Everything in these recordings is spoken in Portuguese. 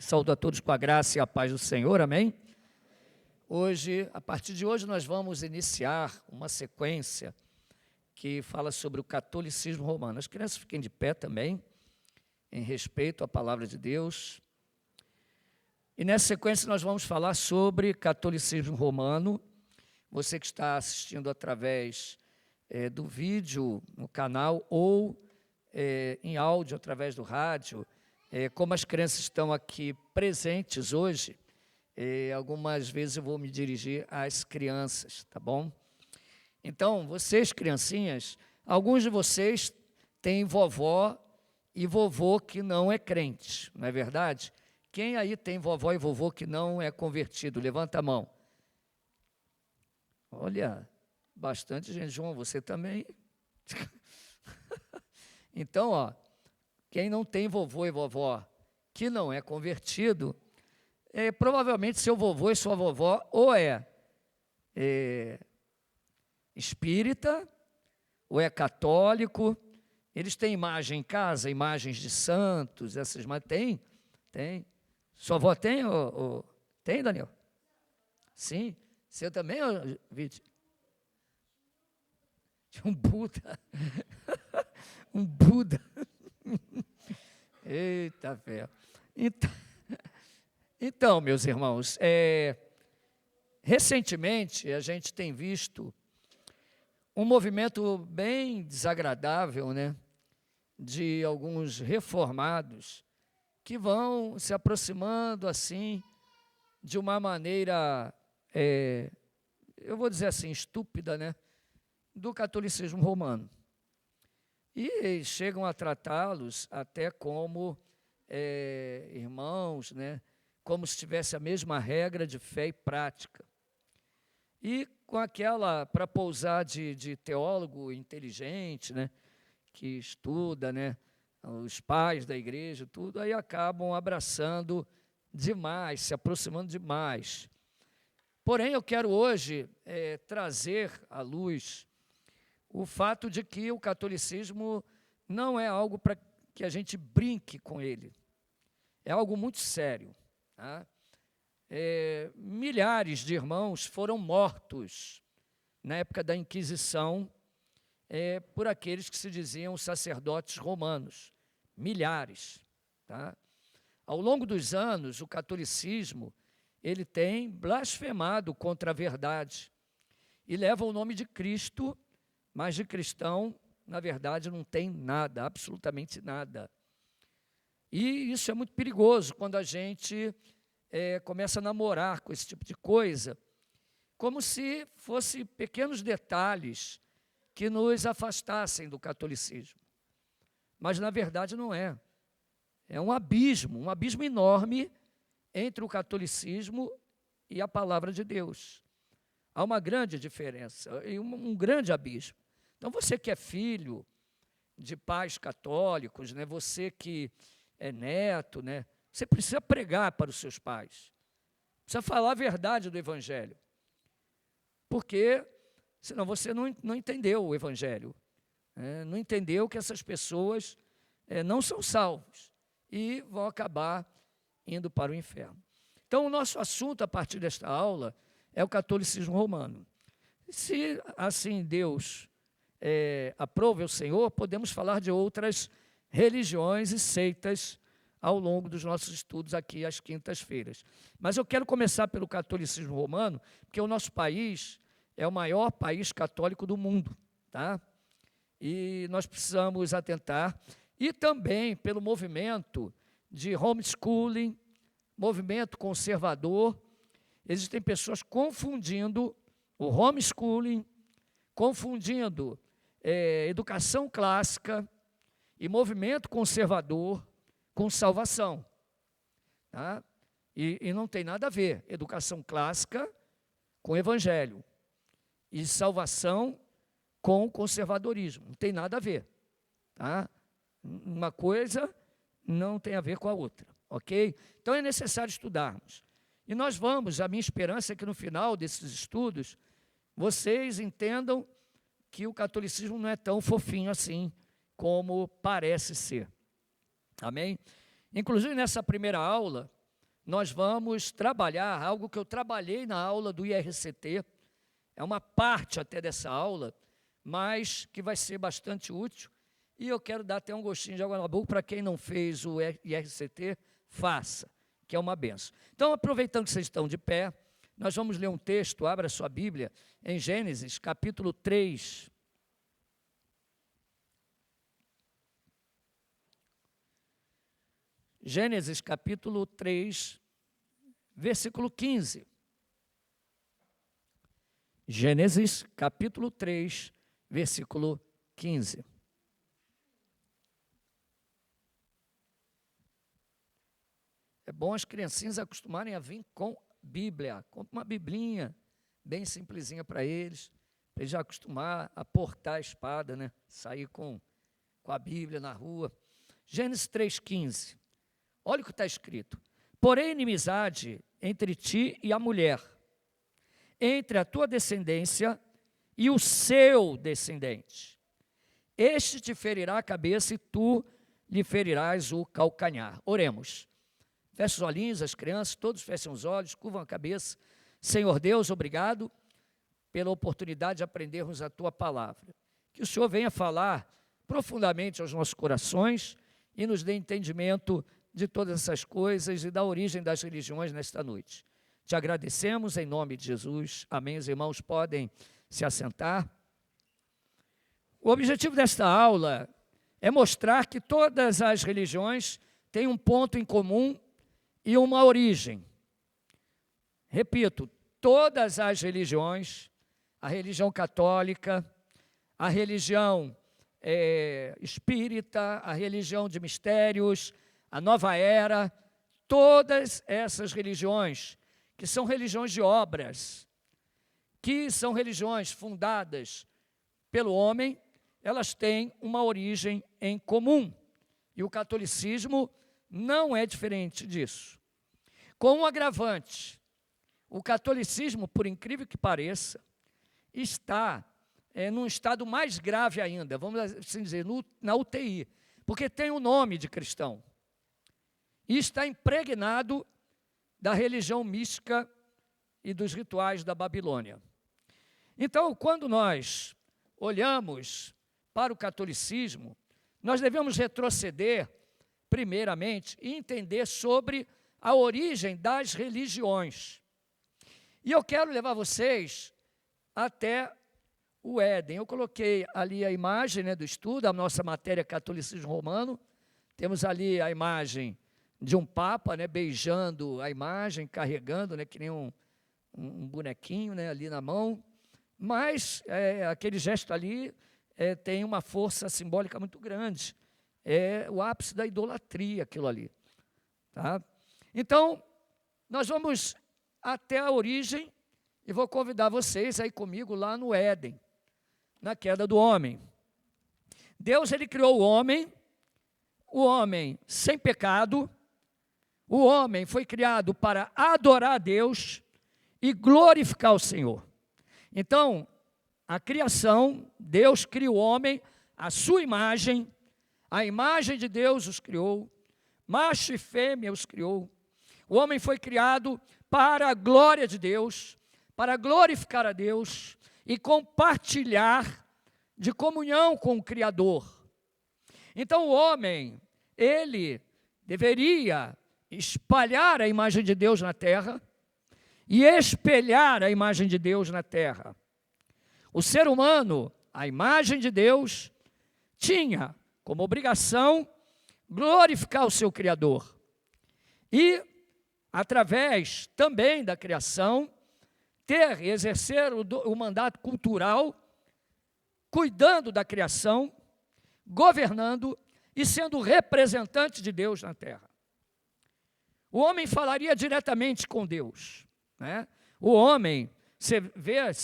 Saúdo a todos com a graça e a paz do Senhor, amém? A partir de hoje, nós vamos iniciar uma sequência que fala sobre o catolicismo romano. As crianças fiquem de pé também, em respeito à palavra de Deus. E nessa sequência nós vamos falar sobre catolicismo romano. Você que está assistindo através do vídeo no canal ou em áudio através do rádio, como as crianças estão aqui presentes hoje, algumas vezes eu vou me dirigir às crianças, tá bom? Então, vocês, criancinhas, alguns de vocês têm vovó e vovô que não é crente, não é verdade? Quem aí tem vovó e vovô que não é convertido? Levanta a mão. Olha, bastante gente. João, você também? Então, quem não tem vovô e vovó que não é convertido, provavelmente seu vovô e sua vovó ou é espírita, ou é católico. Eles têm imagem em casa, imagens de santos, essas, mas tem? Sua avó tem? Tem, Daniel? Sim. Seu também, Vítor? Um Buda. Um Buda. Eita fé. Então, meus irmãos, recentemente a gente tem visto um movimento bem desagradável, né, de alguns reformados que vão se aproximando assim de uma maneira, eu vou dizer assim, estúpida, né, do catolicismo romano. E chegam a tratá-los até como irmãos, né, como se tivesse a mesma regra de fé e prática. E com aquela, para pousar de teólogo inteligente, né, que estuda, né, os pais da igreja, tudo, aí acabam abraçando demais, se aproximando demais. Porém, eu quero hoje trazer à luz o fato de que o catolicismo não é algo para que a gente brinque com ele. É algo muito sério. Tá? Milhares de irmãos foram mortos na época da Inquisição por aqueles que se diziam sacerdotes romanos. Milhares. Tá? Ao longo dos anos, o catolicismo ele tem blasfemado contra a verdade e leva o nome de Cristo, mas de cristão, na verdade, não tem nada, absolutamente nada. E isso é muito perigoso quando a gente começa a namorar com esse tipo de coisa, como se fossem pequenos detalhes que nos afastassem do catolicismo. Mas, na verdade, não é. É um abismo enorme entre o catolicismo e a palavra de Deus. Há uma grande diferença e um grande abismo. Então, você que é filho de pais católicos, né, você que é neto, né, você precisa pregar para os seus pais. Precisa falar a verdade do Evangelho. Porque, senão você não entendeu o Evangelho. Não entendeu que essas pessoas não são salvos e vão acabar indo para o inferno. Então, o nosso assunto a partir desta aula é o catolicismo romano. Se assim Deus aprove o Senhor, podemos falar de outras religiões e seitas ao longo dos nossos estudos aqui às quintas-feiras. Mas eu quero começar pelo catolicismo romano, porque o nosso país é o maior país católico do mundo, tá? E nós precisamos atentar, e também pelo movimento de homeschooling, movimento conservador. Existem pessoas confundindo o homeschooling, confundindo educação clássica e movimento conservador com salvação. Tá? E não tem nada a ver educação clássica com evangelho e salvação com conservadorismo. Não tem nada a ver. Tá? Uma coisa não tem a ver com a outra. Ok? Então é necessário estudarmos. E nós vamos, a minha esperança é que no final desses estudos, vocês entendam que o catolicismo não é tão fofinho assim como parece ser. Amém? Inclusive, nessa primeira aula, nós vamos trabalhar algo que eu trabalhei na aula do IRCT, é uma parte até dessa aula, mas que vai ser bastante útil, e eu quero dar até um gostinho de água na boca para quem não fez o IRCT, faça, que é uma benção. Então, aproveitando que vocês estão de pé, nós vamos ler um texto, abra sua Bíblia, em Gênesis, capítulo 3. Gênesis, capítulo 3, versículo 15. Gênesis, capítulo 3, versículo 15. É bom as criancinhas acostumarem a vir com Bíblia, com uma biblinha bem simplesinha para eles já acostumar a portar a espada, né? Sair com a Bíblia na rua. Gênesis 3,15. Olha o que está escrito. Porém, inimizade entre ti e a mulher, entre a tua descendência e o seu descendente. Este te ferirá a cabeça e tu lhe ferirás o calcanhar. Oremos. Feche os olhinhos, as crianças, todos fechem os olhos, curvam a cabeça. Senhor Deus, obrigado pela oportunidade de aprendermos a Tua palavra. Que o Senhor venha falar profundamente aos nossos corações e nos dê entendimento de todas essas coisas e da origem das religiões nesta noite. Te agradecemos em nome de Jesus. Amém. Os irmãos podem se assentar. O objetivo desta aula é mostrar que todas as religiões têm um ponto em comum e uma origem. Repito, todas as religiões, a religião católica, a religião espírita, a religião de mistérios, a nova era, todas essas religiões, que são religiões de obras, que são religiões fundadas pelo homem, elas têm uma origem em comum. E o catolicismo não é diferente disso. Com um agravante, o catolicismo, por incrível que pareça, está num estado mais grave ainda, vamos assim dizer, na UTI, porque tem o nome de cristão. E está impregnado da religião mística e dos rituais da Babilônia. Então, quando nós olhamos para o catolicismo, nós devemos retroceder, primeiramente, e entender sobre a origem das religiões. E eu quero levar vocês até o Éden. Eu coloquei ali a imagem, né, do estudo, a nossa matéria Catolicismo Romano. Temos ali a imagem de um papa, né, beijando a imagem, carregando, né, que nem um bonequinho, né, ali na mão. Mas aquele gesto ali tem uma força simbólica muito grande. É o ápice da idolatria, aquilo ali. Tá? Então, nós vamos até a origem e vou convidar vocês a ir comigo lá no Éden, na queda do homem. Deus, ele criou o homem sem pecado. O homem foi criado para adorar a Deus e glorificar o Senhor. Então, a criação, Deus cria o homem, a sua imagem, a imagem de Deus os criou, macho e fêmea os criou. O homem foi criado para a glória de Deus, para glorificar a Deus e compartilhar de comunhão com o Criador. Então, o homem, ele deveria espalhar a imagem de Deus na terra e espelhar a imagem de Deus na terra. O ser humano, a imagem de Deus, tinha como obrigação glorificar o seu Criador. E, através também da criação, exercer o mandato cultural, cuidando da criação, governando e sendo representante de Deus na terra. O homem falaria diretamente com Deus, né? O homem, se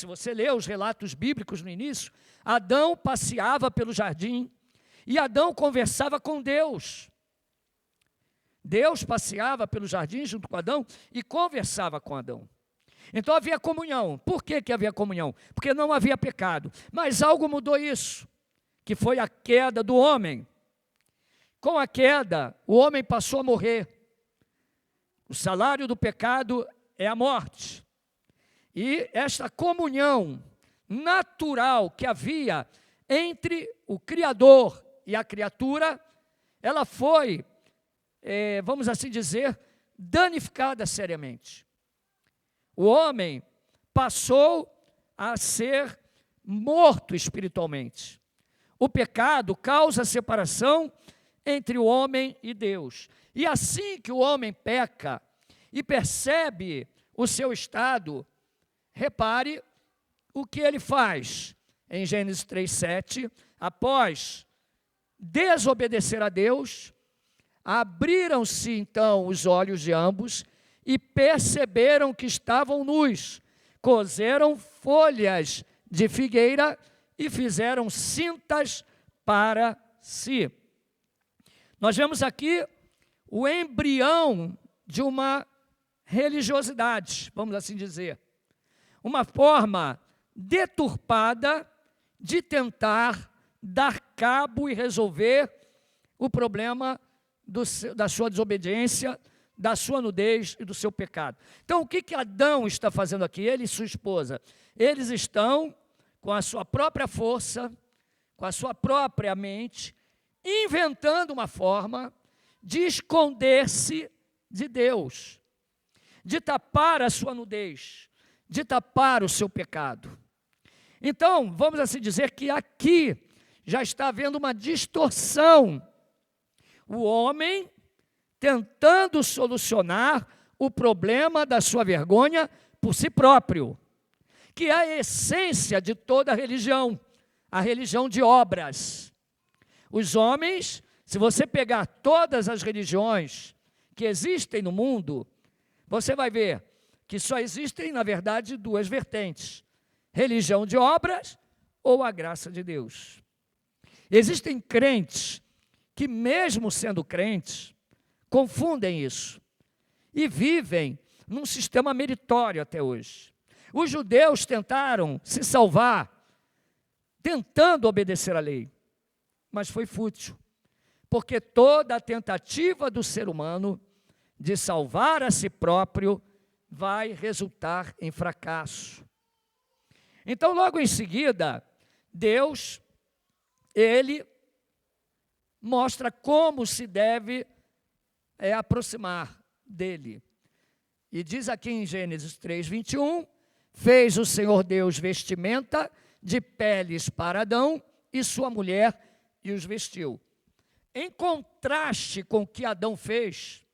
você lê os relatos bíblicos no início, Adão passeava pelo jardim e Adão conversava com Deus. Deus passeava pelo jardim junto com Adão e conversava com Adão. Então havia comunhão. Por que havia comunhão? Porque não havia pecado. Mas algo mudou isso, que foi a queda do homem. Com a queda, o homem passou a morrer. O salário do pecado é a morte. E esta comunhão natural que havia entre o Criador e a criatura, ela foi, vamos assim dizer, danificada seriamente. O homem passou a ser morto espiritualmente. O pecado causa separação entre o homem e Deus. E assim que o homem peca e percebe o seu estado, repare o que ele faz. Em Gênesis 3:7, após desobedecer a Deus, abriram-se então os olhos de ambos e perceberam que estavam nus. Coseram folhas de figueira e fizeram cintas para si. Nós vemos aqui o embrião de uma religiosidade, vamos assim dizer. Uma forma deturpada de tentar dar cabo e resolver o problema da sua desobediência, da sua nudez e do seu pecado. Então, o que Adão está fazendo aqui? Ele e sua esposa, eles estão com a sua própria força, com a sua própria mente, inventando uma forma de esconder-se de Deus, de tapar a sua nudez, de tapar o seu pecado. Então, vamos assim dizer que aqui já está havendo uma distorção. O homem tentando solucionar o problema da sua vergonha por si próprio, que é a essência de toda a religião de obras. Os homens, se você pegar todas as religiões que existem no mundo, você vai ver que só existem, na verdade, duas vertentes: religião de obras ou a graça de Deus. Existem crentes que, mesmo sendo crentes, confundem isso e vivem num sistema meritório até hoje. Os judeus tentaram se salvar, tentando obedecer à lei, mas foi fútil, porque toda a tentativa do ser humano de salvar a si próprio vai resultar em fracasso. Então, logo em seguida, Deus, ele mostra como se deve aproximar dele. E diz aqui em Gênesis 3:21, fez o Senhor Deus vestimenta de peles para Adão e sua mulher e os vestiu. Em contraste com o que Adão fez,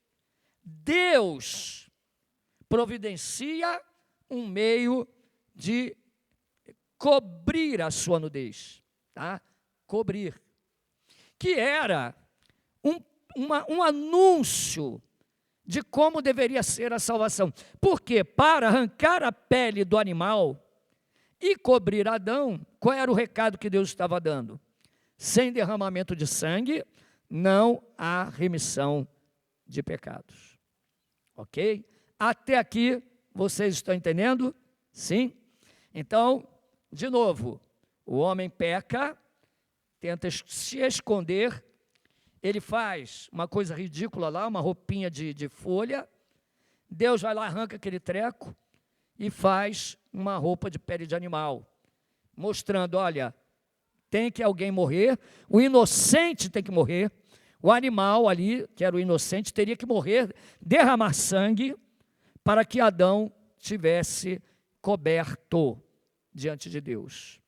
Deus providencia um meio de cobrir a sua nudez, tá? Cobrir, que era um anúncio de como deveria ser a salvação. Porque para arrancar a pele do animal e cobrir Adão, qual era o recado que Deus estava dando? Sem derramamento de sangue, não há remissão de pecados. Ok? Até aqui, vocês estão entendendo? Sim? Então, de novo, o homem peca, tenta se esconder, ele faz uma coisa ridícula lá, uma roupinha de folha, Deus vai lá, arranca aquele treco e faz uma roupa de pele de animal, mostrando, olha, tem que alguém morrer, o inocente tem que morrer, o animal ali, que era o inocente, teria que morrer, derramar sangue, para que Adão tivesse coberto diante de Deus.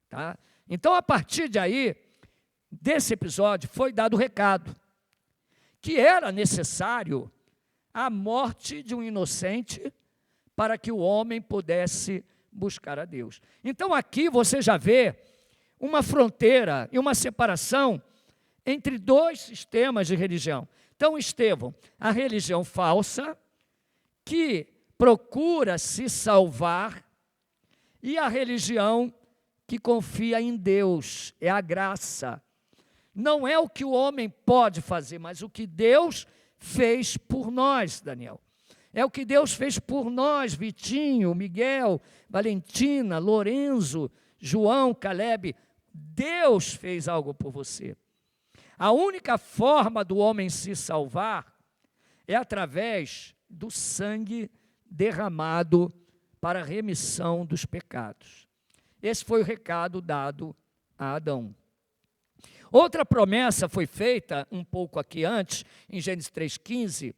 Tá? Então, a partir de aí, desse episódio, foi dado o recado que era necessário a morte de um inocente para que o homem pudesse buscar a Deus. Então, aqui você já vê uma fronteira e uma separação entre dois sistemas de religião. Então, Estevão, a religião falsa, que procura se salvar, e a religião que confia em Deus, é a graça. Não é o que o homem pode fazer, mas o que Deus fez por nós, Daniel. É o que Deus fez por nós, Vitinho, Miguel, Valentina, Lorenzo, João, Caleb. Deus fez algo por você. A única forma do homem se salvar é através do sangue derramado para a remissão dos pecados. Esse foi o recado dado a Adão. Outra promessa foi feita um pouco aqui antes, em Gênesis 3,15,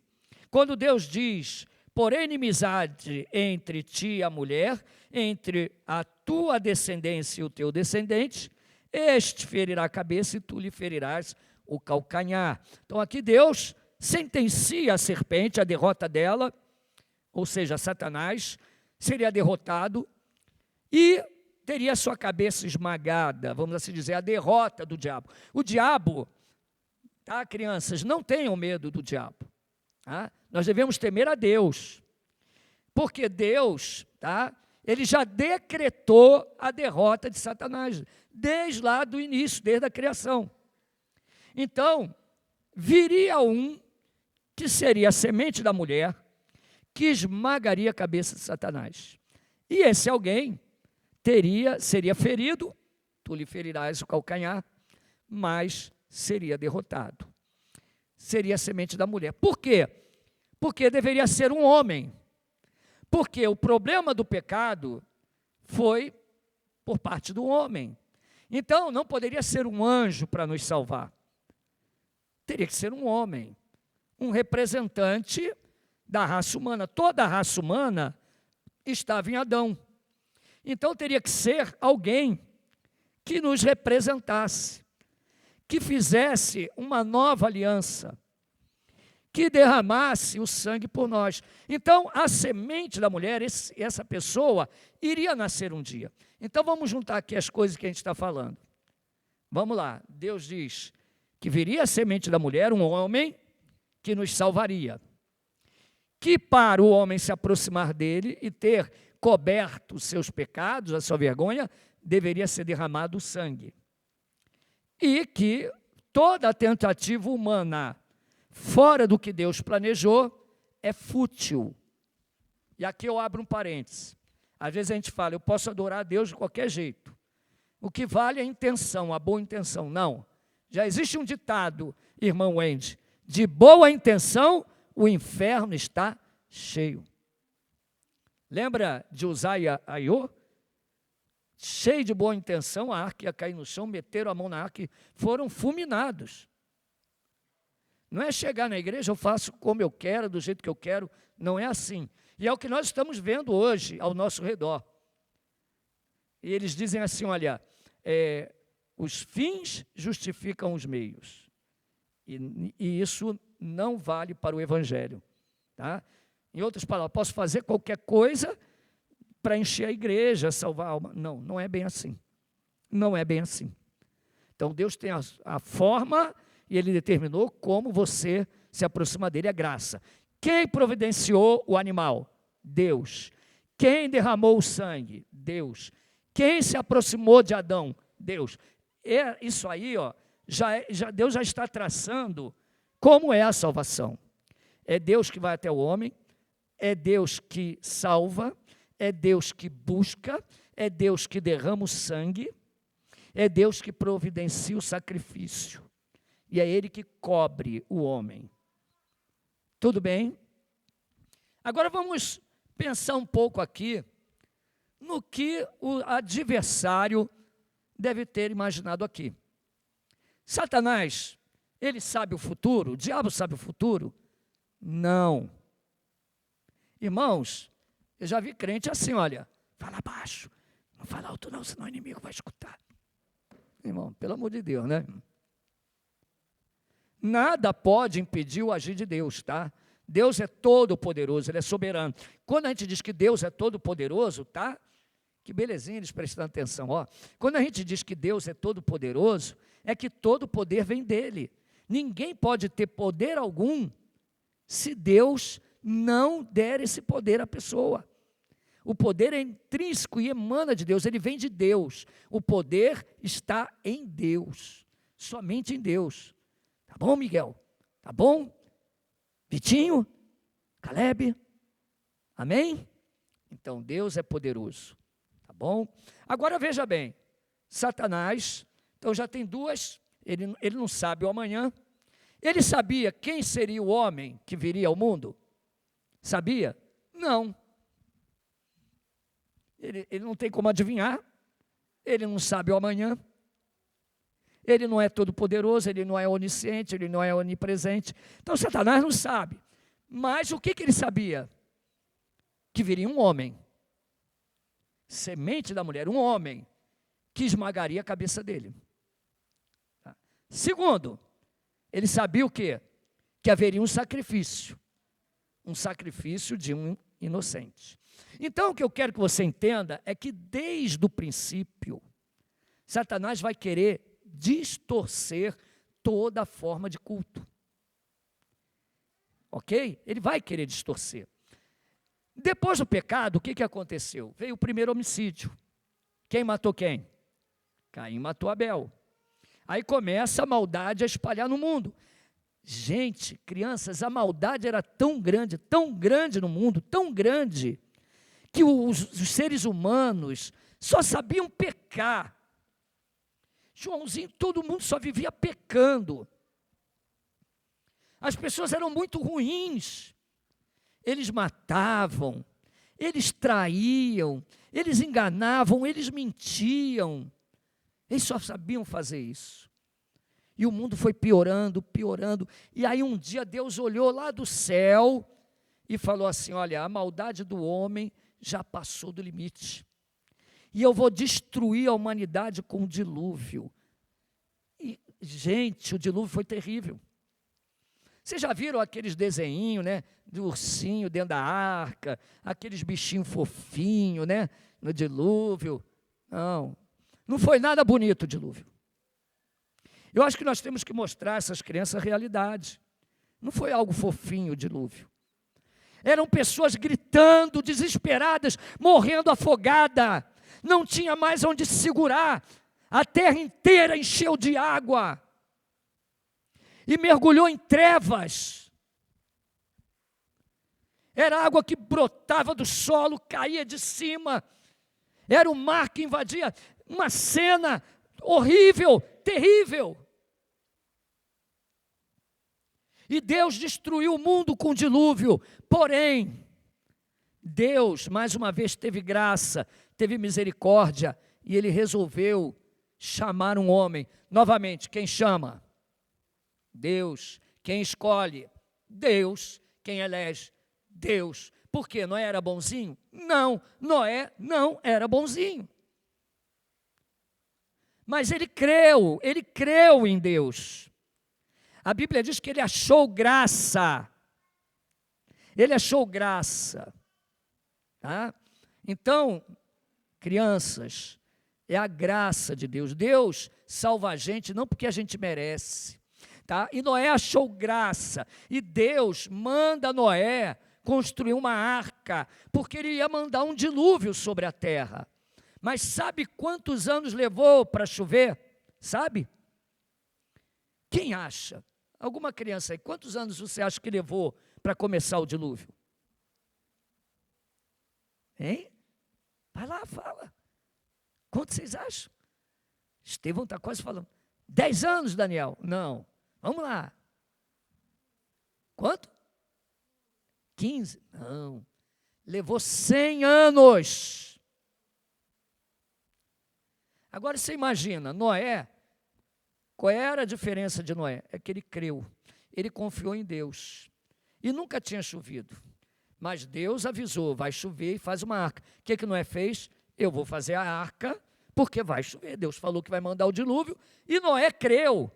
quando Deus diz: porém inimizade entre ti e a mulher, entre a tua descendência e o teu descendente, este ferirá a cabeça e tu lhe ferirás o calcanhar. Então aqui Deus sentencia a serpente, a derrota dela, ou seja, Satanás seria derrotado e teria a sua cabeça esmagada, vamos assim dizer, a derrota do diabo. O diabo, tá, crianças, não tenham medo do diabo. Tá? Nós devemos temer a Deus, porque Deus, tá, ele já decretou a derrota de Satanás, desde lá do início, desde a criação. Então, viria um que seria a semente da mulher, que esmagaria a cabeça de Satanás. E esse alguém seria ferido, tu lhe ferirás o calcanhar, mas seria derrotado. Seria a semente da mulher. Por quê? Porque deveria ser um homem. Porque o problema do pecado foi por parte do homem. Então, não poderia ser um anjo para nos salvar. Teria que ser um homem, um representante da raça humana. Toda a raça humana estava em Adão. Então, teria que ser alguém que nos representasse, que fizesse uma nova aliança, que derramasse o sangue por nós. Então, a semente da mulher, essa pessoa, iria nascer um dia. Então, vamos juntar aqui as coisas que a gente está falando. Vamos lá. Deus diz que viria a semente da mulher, um homem que nos salvaria. Que para o homem se aproximar dele e ter coberto os seus pecados, a sua vergonha, deveria ser derramado o sangue. E que toda tentativa humana fora do que Deus planejou é fútil. E aqui eu abro um parênteses. Às vezes a gente fala, eu posso adorar a Deus de qualquer jeito. O que vale é a intenção, a boa intenção. Não. Já existe um ditado, irmão Wendy, de boa intenção o inferno está cheio. Lembra de Uzá e Aiô? Cheio de boa intenção, a arca ia cair no chão, meteram a mão na arca e foram fulminados. Não é chegar na igreja, eu faço como eu quero, do jeito que eu quero, não é assim. E é o que nós estamos vendo hoje ao nosso redor. E eles dizem assim, olha, os fins justificam os meios. E isso não vale para o evangelho. Tá? Em outras palavras, posso fazer qualquer coisa para encher a igreja, salvar a alma. Não, não é bem assim. Não é bem assim. Então, Deus tem a forma e Ele determinou como você se aproxima dele, é graça. Quem providenciou o animal? Deus. Quem derramou o sangue? Deus. Quem se aproximou de Adão? Deus. Isso aí, ó, Deus já está traçando como é a salvação. É Deus que vai até o homem, é Deus que salva, é Deus que busca, é Deus que derrama o sangue, é Deus que providencia o sacrifício. E é Ele que cobre o homem. Tudo bem? Agora vamos pensar um pouco aqui no que o adversário deve ter imaginado aqui. Satanás, ele sabe o futuro? O diabo sabe o futuro? Não. Irmãos, eu já vi crente assim, olha, fala baixo, não fala alto não, senão o inimigo vai escutar. Irmão, pelo amor de Deus, né? Nada pode impedir o agir de Deus, tá? Deus é todo poderoso, Ele é soberano. Quando a gente diz que Deus é todo poderoso, tá? Que belezinha eles prestando atenção, ó. Quando a gente diz que Deus é todo poderoso, é que todo poder vem dEle. Ninguém pode ter poder algum se Deus não der esse poder à pessoa. O poder é intrínseco e emana de Deus, ele vem de Deus. O poder está em Deus, somente em Deus. Tá bom, Miguel? Tá bom? Vitinho? Caleb? Amém? Então, Deus é poderoso. Tá bom? Agora, veja bem. Satanás, então já tem duas, ele não sabe o amanhã. Ele sabia quem seria o homem que viria ao mundo? Sabia? Não. Ele não tem como adivinhar, ele não sabe o amanhã, ele não é todo-poderoso, ele não é onisciente, ele não é onipresente. Então, Satanás não sabe. Mas o que ele sabia? Que viria um homem, semente da mulher, um homem, que esmagaria a cabeça dele. Segundo, ele sabia o quê? Que haveria um sacrifício de um inocente. Então, o que eu quero que você entenda é que desde o princípio, Satanás vai querer distorcer toda a forma de culto. Ok? Ele vai querer distorcer. Depois do pecado, o que aconteceu? Veio o primeiro homicídio. Quem matou quem? Caim matou Abel. Aí começa a maldade a espalhar no mundo. Gente, crianças, a maldade era tão grande no mundo, tão grande, que os seres humanos só sabiam pecar. Joãozinho, todo mundo só vivia pecando. As pessoas eram muito ruins. Eles matavam, eles traíam, eles enganavam, eles mentiam. Eles só sabiam fazer isso. E o mundo foi piorando, piorando. E aí um dia Deus olhou lá do céu e falou assim: olha, a maldade do homem já passou do limite. E eu vou destruir a humanidade com o dilúvio. E, gente, o dilúvio foi terrível. Vocês já viram aqueles desenhinhos, né? Do ursinho dentro da arca, aqueles bichinhos fofinhos, né? No dilúvio. Não foi nada bonito o dilúvio. Eu acho que nós temos que mostrar a essas crianças a realidade. Não foi algo fofinho o dilúvio. Eram pessoas gritando, desesperadas, morrendo afogada. Não tinha mais onde se segurar. A terra inteira encheu de água. E mergulhou em trevas. Era água que brotava do solo, caía de cima. Era o mar que invadia. Uma cena horrível, terrível. E Deus destruiu o mundo com o dilúvio. Porém, Deus, mais uma vez, teve graça, teve misericórdia, e Ele resolveu chamar um homem. Novamente, quem chama? Deus. Quem escolhe? Deus. Quem elege? Deus. Por quê? Noé era bonzinho? Não, Noé não era bonzinho. Mas ele creu em Deus. A Bíblia diz que ele achou graça. Ele achou graça. Tá? Então, crianças, é a graça de Deus. Deus salva a gente não porque a gente merece. Tá? E Noé achou graça. E Deus manda Noé construir uma arca, porque ele ia mandar um dilúvio sobre a terra. Mas sabe quantos anos levou para chover? Sabe? Quem acha? Alguma criança aí, quantos anos você acha que levou para começar o dilúvio? Hein? Vai lá, fala. Quanto vocês acham? Estevão está quase falando. 10 anos, Daniel? Não. Vamos lá. Quanto? 15? Não. Levou 100 anos. Agora você imagina, Noé, qual era a diferença de Noé? É que ele creu, ele confiou em Deus. E nunca tinha chovido. Mas Deus avisou, vai chover e faz uma arca. O que Noé fez? Eu vou fazer a arca, porque vai chover. Deus falou que vai mandar o dilúvio, e Noé creu.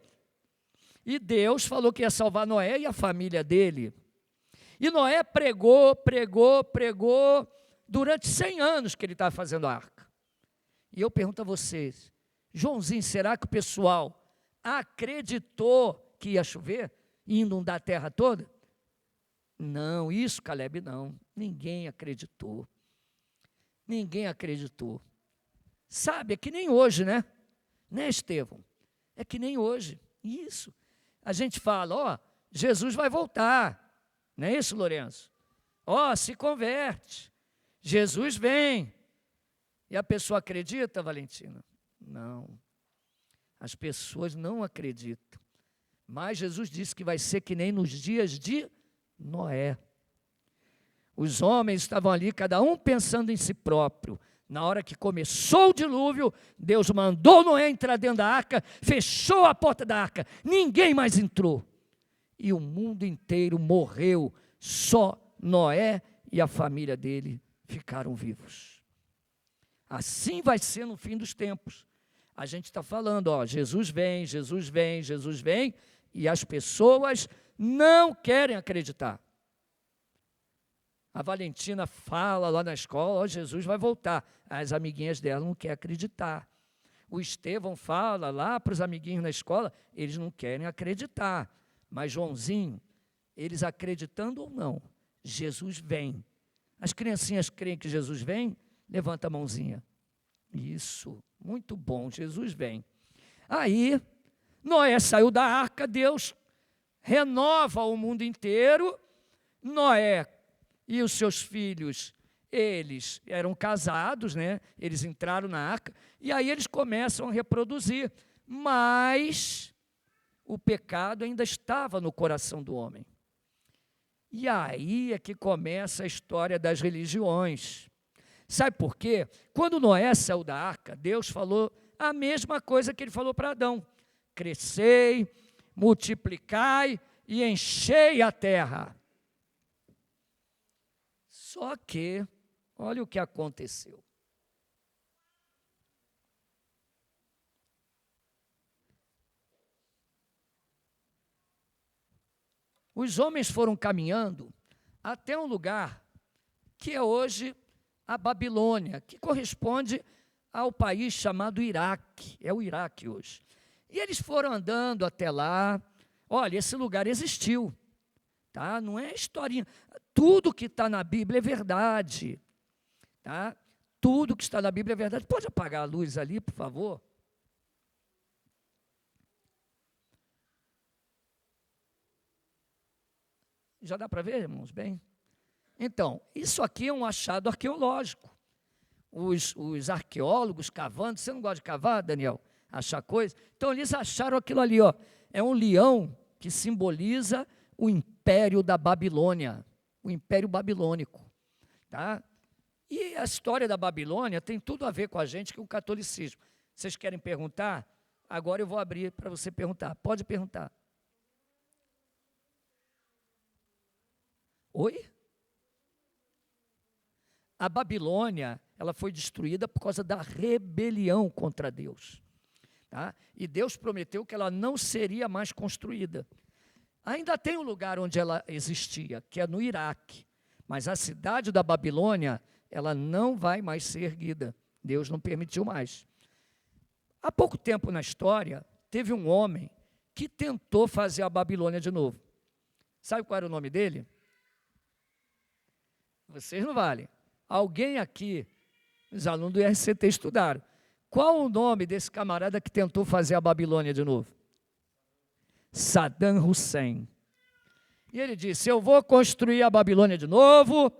E Deus falou que ia salvar Noé e a família dele. E Noé pregou durante 100 anos que ele estava fazendo a arca. E eu pergunto a vocês, Joãozinho, será que o pessoal acreditou que ia chover e inundar a terra toda? Não, isso, Caleb, não. Ninguém acreditou. Ninguém acreditou. Sabe, é que nem hoje, né? Né, Estevão? É que nem hoje. Isso. A gente fala, ó, Jesus vai voltar. Não é isso, Lourenço? Ó, se converte. Jesus vem. E a pessoa acredita, Valentina? Não. As pessoas não acreditam. Mas Jesus disse que vai ser que nem nos dias de Noé. Os homens estavam ali, cada um pensando em si próprio. Na hora que começou o dilúvio, Deus mandou Noé entrar dentro da arca, fechou a porta da arca, ninguém mais entrou. E o mundo inteiro morreu, só Noé e a família dele ficaram vivos. Assim vai ser no fim dos tempos. A gente está falando, ó, Jesus vem, Jesus vem, Jesus vem, e as pessoas não querem acreditar. A Valentina fala lá na escola, ó, Jesus vai voltar. As amiguinhas dela não querem acreditar. O Estevão fala lá para os amiguinhos na escola, eles não querem acreditar. Mas Joãozinho, eles acreditando ou não, Jesus vem. As criancinhas creem que Jesus vem? Levanta a mãozinha. Isso, muito bom, Jesus vem. Aí, Noé saiu da arca, Deus renova o mundo inteiro. Noé e os seus filhos, eles eram casados, né? Eles entraram na arca, e aí eles começam a reproduzir. Mas o pecado ainda estava no coração do homem. E aí é que começa a história das religiões. Sabe por quê? Quando Noé saiu da arca, Deus falou a mesma coisa que ele falou para Adão: crescei, multiplicai e enchei a terra. Só que, olha o que aconteceu. Os homens foram caminhando até um lugar que é hoje a Babilônia, que corresponde ao país chamado Iraque, é o Iraque hoje. E eles foram andando até lá. Olha, esse lugar existiu, tá? Não é historinha. Tudo que está na Bíblia é verdade, tá? Tudo que está na Bíblia é verdade. Pode apagar a luz ali, por favor? Já dá para ver, irmãos, bem? Então, isso aqui é um achado arqueológico. Os arqueólogos cavando, você não gosta de cavar, Daniel? Achar coisa? Então, eles acharam aquilo ali, ó. É um leão que simboliza o Império da Babilônia, o Império Babilônico, tá? E a história da Babilônia tem tudo a ver com a gente, com o catolicismo. Vocês querem perguntar? Agora eu vou abrir para você perguntar. Pode perguntar. Oi? A Babilônia, ela foi destruída por causa da rebelião contra Deus. Tá? E Deus prometeu que ela não seria mais construída. Ainda tem um lugar onde ela existia, que é no Iraque. Mas a cidade da Babilônia, ela não vai mais ser erguida. Deus não permitiu mais. Há pouco tempo na história, teve um homem que tentou fazer a Babilônia de novo. Sabe qual era o nome dele? Vocês não valem. Alguém aqui, os alunos do RCT estudaram. Qual o nome desse camarada que tentou fazer a Babilônia de novo? Saddam Hussein. E ele disse: eu vou construir a Babilônia de novo,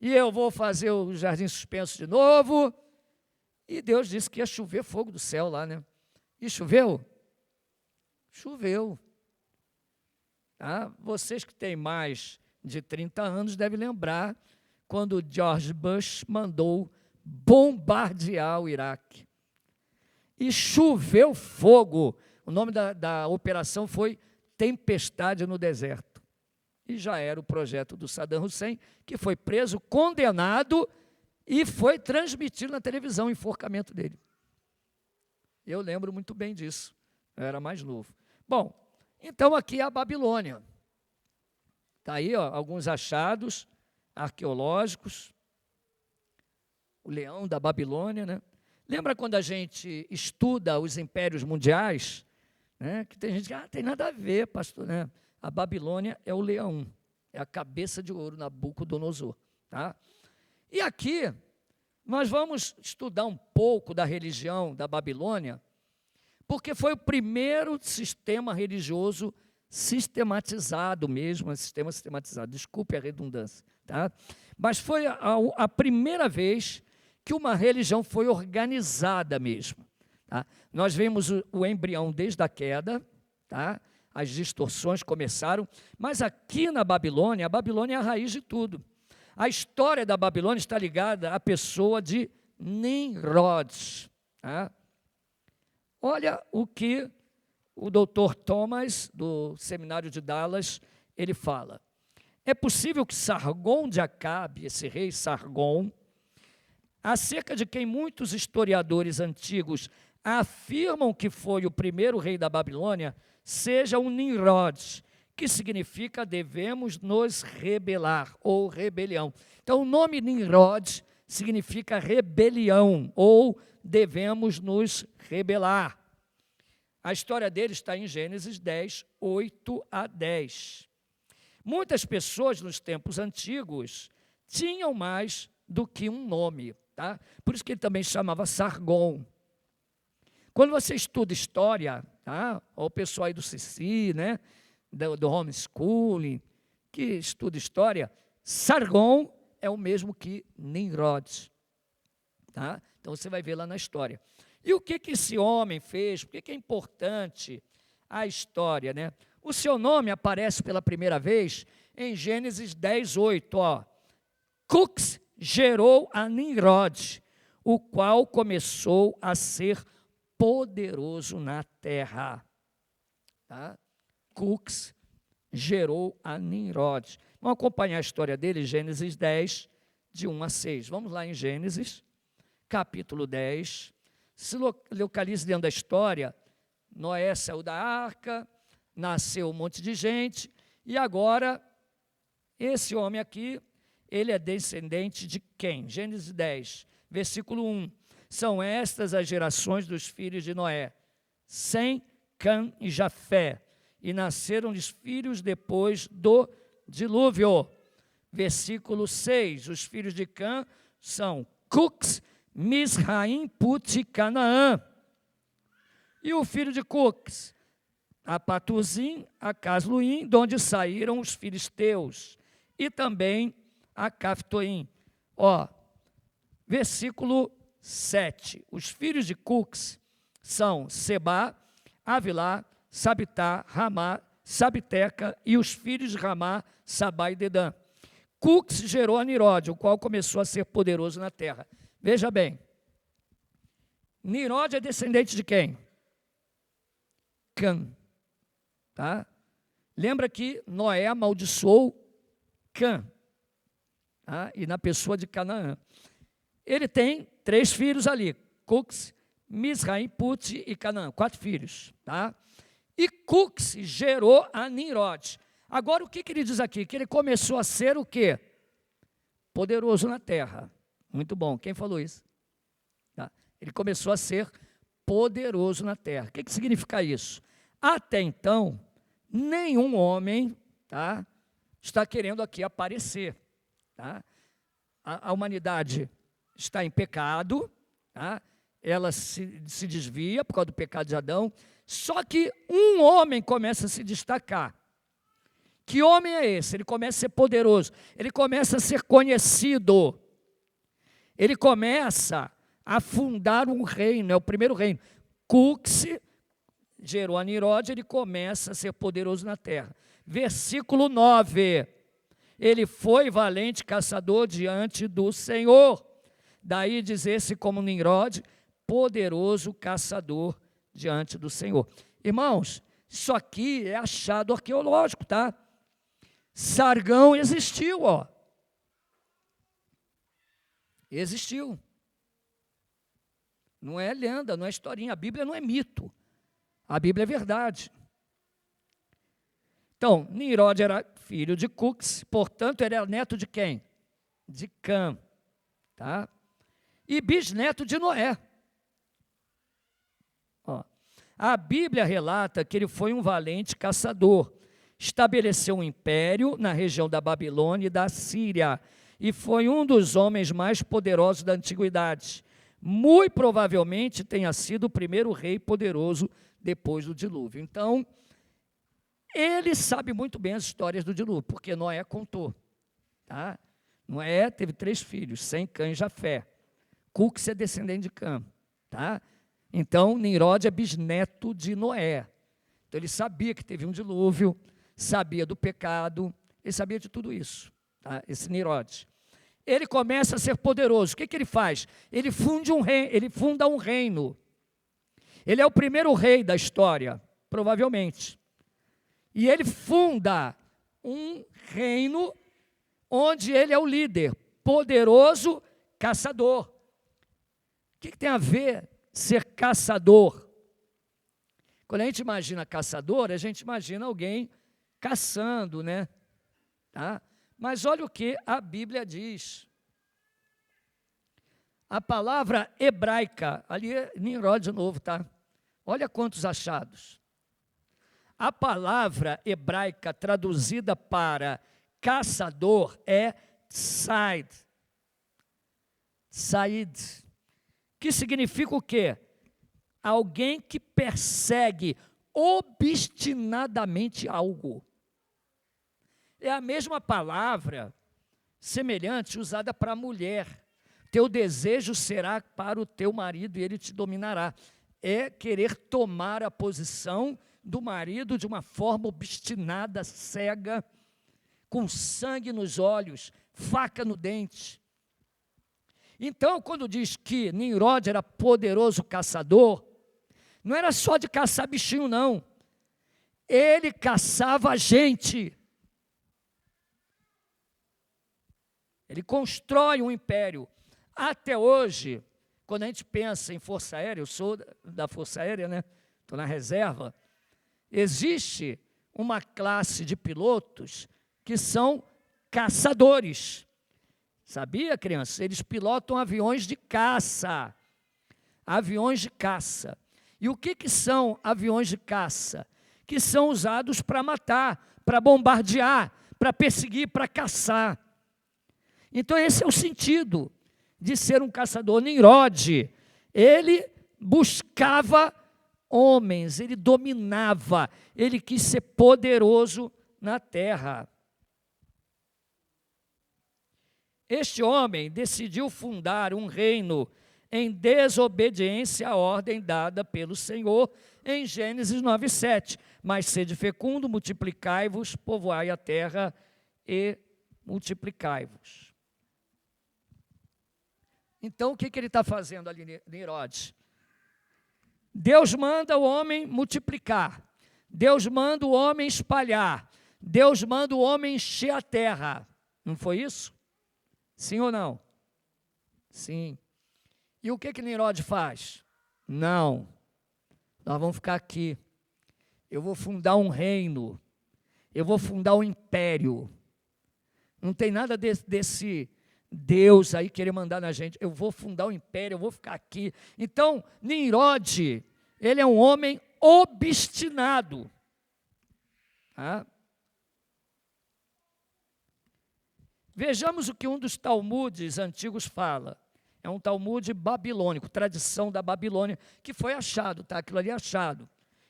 e eu vou fazer o Jardim Suspenso de novo. E Deus disse que ia chover fogo do céu lá, né? E choveu? Choveu. Tá? Vocês que têm mais de 30 anos devem lembrar quando George Bush mandou bombardear o Iraque. E choveu fogo. O nome da operação foi Tempestade no Deserto. E já era o projeto do Saddam Hussein, que foi preso, condenado, e foi transmitido na televisão o enforcamento dele. Eu lembro muito bem disso. Eu era mais novo. Bom, então aqui é a Babilônia. Está aí, ó, alguns achados arqueológicos. O leão da Babilônia, né? Lembra quando a gente estuda os impérios mundiais, né? Que tem gente que tem nada a ver, pastor, né? A Babilônia é o leão, é a cabeça de ouro, Nabucodonosor, tá? E aqui nós vamos estudar um pouco da religião da Babilônia, porque foi o primeiro sistema religioso sistematizado mesmo, sistema sistematizado, desculpe a redundância, tá? Mas foi a primeira vez que uma religião foi organizada mesmo, tá? Nós vemos o embrião desde a queda, tá? As distorções começaram, mas aqui na Babilônia, a Babilônia é a raiz de tudo. A história da Babilônia está ligada à pessoa de Nimrod. Tá? Olha o que o Dr. Thomas, do Seminário de Dallas, ele fala. É possível que Sargon de Acabe, esse rei Sargon, acerca de quem muitos historiadores antigos afirmam que foi o primeiro rei da Babilônia, seja um Nimrod, que significa devemos nos rebelar, ou rebelião. Então, o nome Nimrod significa rebelião, ou devemos nos rebelar. A história dele está em Gênesis 10, 8 a 10. Muitas pessoas nos tempos antigos tinham mais do que um nome, tá? Por isso que ele também chamava Sargon. Quando você estuda história, tá? Ou o pessoal aí do CC, né? do homeschooling, que estuda história, Sargon é o mesmo que Nimrod. Tá? Então você vai ver lá na história. E o que esse homem fez? Por que é importante a história? Né? O seu nome aparece pela primeira vez em Gênesis 10, 8. Cux gerou a Nimrod, o qual começou a ser poderoso na terra. Tá? Cux gerou a Nimrod. Vamos acompanhar a história dele, Gênesis 10, de 1 a 6. Vamos lá em Gênesis, capítulo 10. Se localize dentro da história. Noé saiu da arca, nasceu um monte de gente, e agora, esse homem aqui, ele é descendente de quem? Gênesis 10, versículo 1. São estas as gerações dos filhos de Noé, Sem, Cã e Jafé, e nasceram-lhes filhos depois do dilúvio. Versículo 6, os filhos de Cã são Cux, Misraim, Put e Canaã. E o filho de Cux, a Patuzim, a Casluim, de onde saíram os filisteus, e também a Caftoim. Versículo 7, os filhos de Cux são Sebá, Avilá, Sabitá, Ramá, Sabiteca, e os filhos de Ramá, Sabá e Dedã. Cux gerou a Nimrod, o qual começou a ser poderoso na terra. Veja bem, Nimrod é descendente de quem? Cã. Tá? Lembra que Noé amaldiçoou Cã, tá? E na pessoa de Canaã. Ele tem 3 filhos ali, Cux, Misraim, Put e Canaã, 4 filhos. Tá? E Cux gerou a Nimrod. Agora, o que ele diz aqui? Que ele começou a ser o quê? Poderoso na terra. Muito bom. Quem falou isso? Tá. Ele começou a ser poderoso na terra. O que significa isso? Até então, nenhum homem, tá, está querendo aqui aparecer. Tá? A humanidade está em pecado, tá? Ela se desvia por causa do pecado de Adão, só que um homem começa a se destacar. Que homem é esse? Ele começa a ser poderoso, ele começa a ser conhecido, ele começa a fundar um reino, é o primeiro reino. Cux gerou a Nimrod, ele começa a ser poderoso na terra. Versículo 9, ele foi valente caçador diante do Senhor. Daí dizer-se como Nimrod, poderoso caçador diante do Senhor. Irmãos, isso aqui é achado arqueológico, tá? Sargão existiu, Existiu. Não é lenda, não é historinha. A Bíblia não é mito. A Bíblia é verdade. Então, Nimrod era filho de Cux, portanto, ele era neto de quem? De Cã. Tá? E bisneto de Noé. A Bíblia relata que ele foi um valente caçador. Estabeleceu um império na região da Babilônia e da Síria, e foi um dos homens mais poderosos da antiguidade. Muito provavelmente tenha sido o primeiro rei poderoso depois do dilúvio. Então, ele sabe muito bem as histórias do dilúvio, porque Noé contou. Tá? Noé teve 3 filhos, Sem, Cã e Jafé. Cux é descendente de Cã. Tá? Então, Nimrod é bisneto de Noé. Então, ele sabia que teve um dilúvio, sabia do pecado, ele sabia de tudo isso, tá? Esse Nimrod. ele começa a ser poderoso. O que ele faz? Ele funda um reino. Ele é o primeiro rei da história, provavelmente. E ele funda um reino onde ele é o líder, poderoso caçador. O que tem a ver ser caçador? Quando a gente imagina caçador, a gente imagina alguém caçando, né? Tá? Mas olha o que a Bíblia diz. A palavra hebraica, ali é Nimrod de novo, tá? Olha quantos achados. A palavra hebraica traduzida para caçador é tsaid. Tsaid. Que significa o quê? Alguém que persegue obstinadamente algo. É a mesma palavra semelhante usada para a mulher. Teu desejo será para o teu marido e ele te dominará. É querer tomar a posição do marido de uma forma obstinada, cega, com sangue nos olhos, faca no dente. Então, quando diz que Nimrod era poderoso caçador, não era só de caçar bichinho, não. Ele caçava gente. Ele constrói um império. Até hoje, quando a gente pensa em Força Aérea, eu sou da Força Aérea, né? Estou na reserva. Existe uma classe de pilotos que são caçadores. Sabia, criança? Eles pilotam aviões de caça. Aviões de caça. E o que são aviões de caça? Que são usados para matar, para bombardear, para perseguir, para caçar. Então esse é o sentido de ser um caçador. Nimrod, ele buscava homens, ele dominava, ele quis ser poderoso na terra. Este homem decidiu fundar um reino em desobediência à ordem dada pelo Senhor em Gênesis 9:7. Mas sede fecundo, multiplicai-vos, povoai a terra e multiplicai-vos. Então, o que ele está fazendo ali, Nimrod? Deus manda o homem multiplicar. Deus manda o homem espalhar. Deus manda o homem encher a terra. Não foi isso? Sim ou não? Sim. E o que Nimrod faz? Não. Nós vamos ficar aqui. Eu vou fundar um reino. Eu vou fundar um império. Não tem nada desse Deus aí querer mandar na gente. Eu vou fundar um império, eu vou ficar aqui. Então, Nimrod, ele é um homem obstinado. Tá? Vejamos o que um dos talmudes antigos fala. É um talmude babilônico, tradição da Babilônia, que foi achado, tá? Aquilo ali é achado.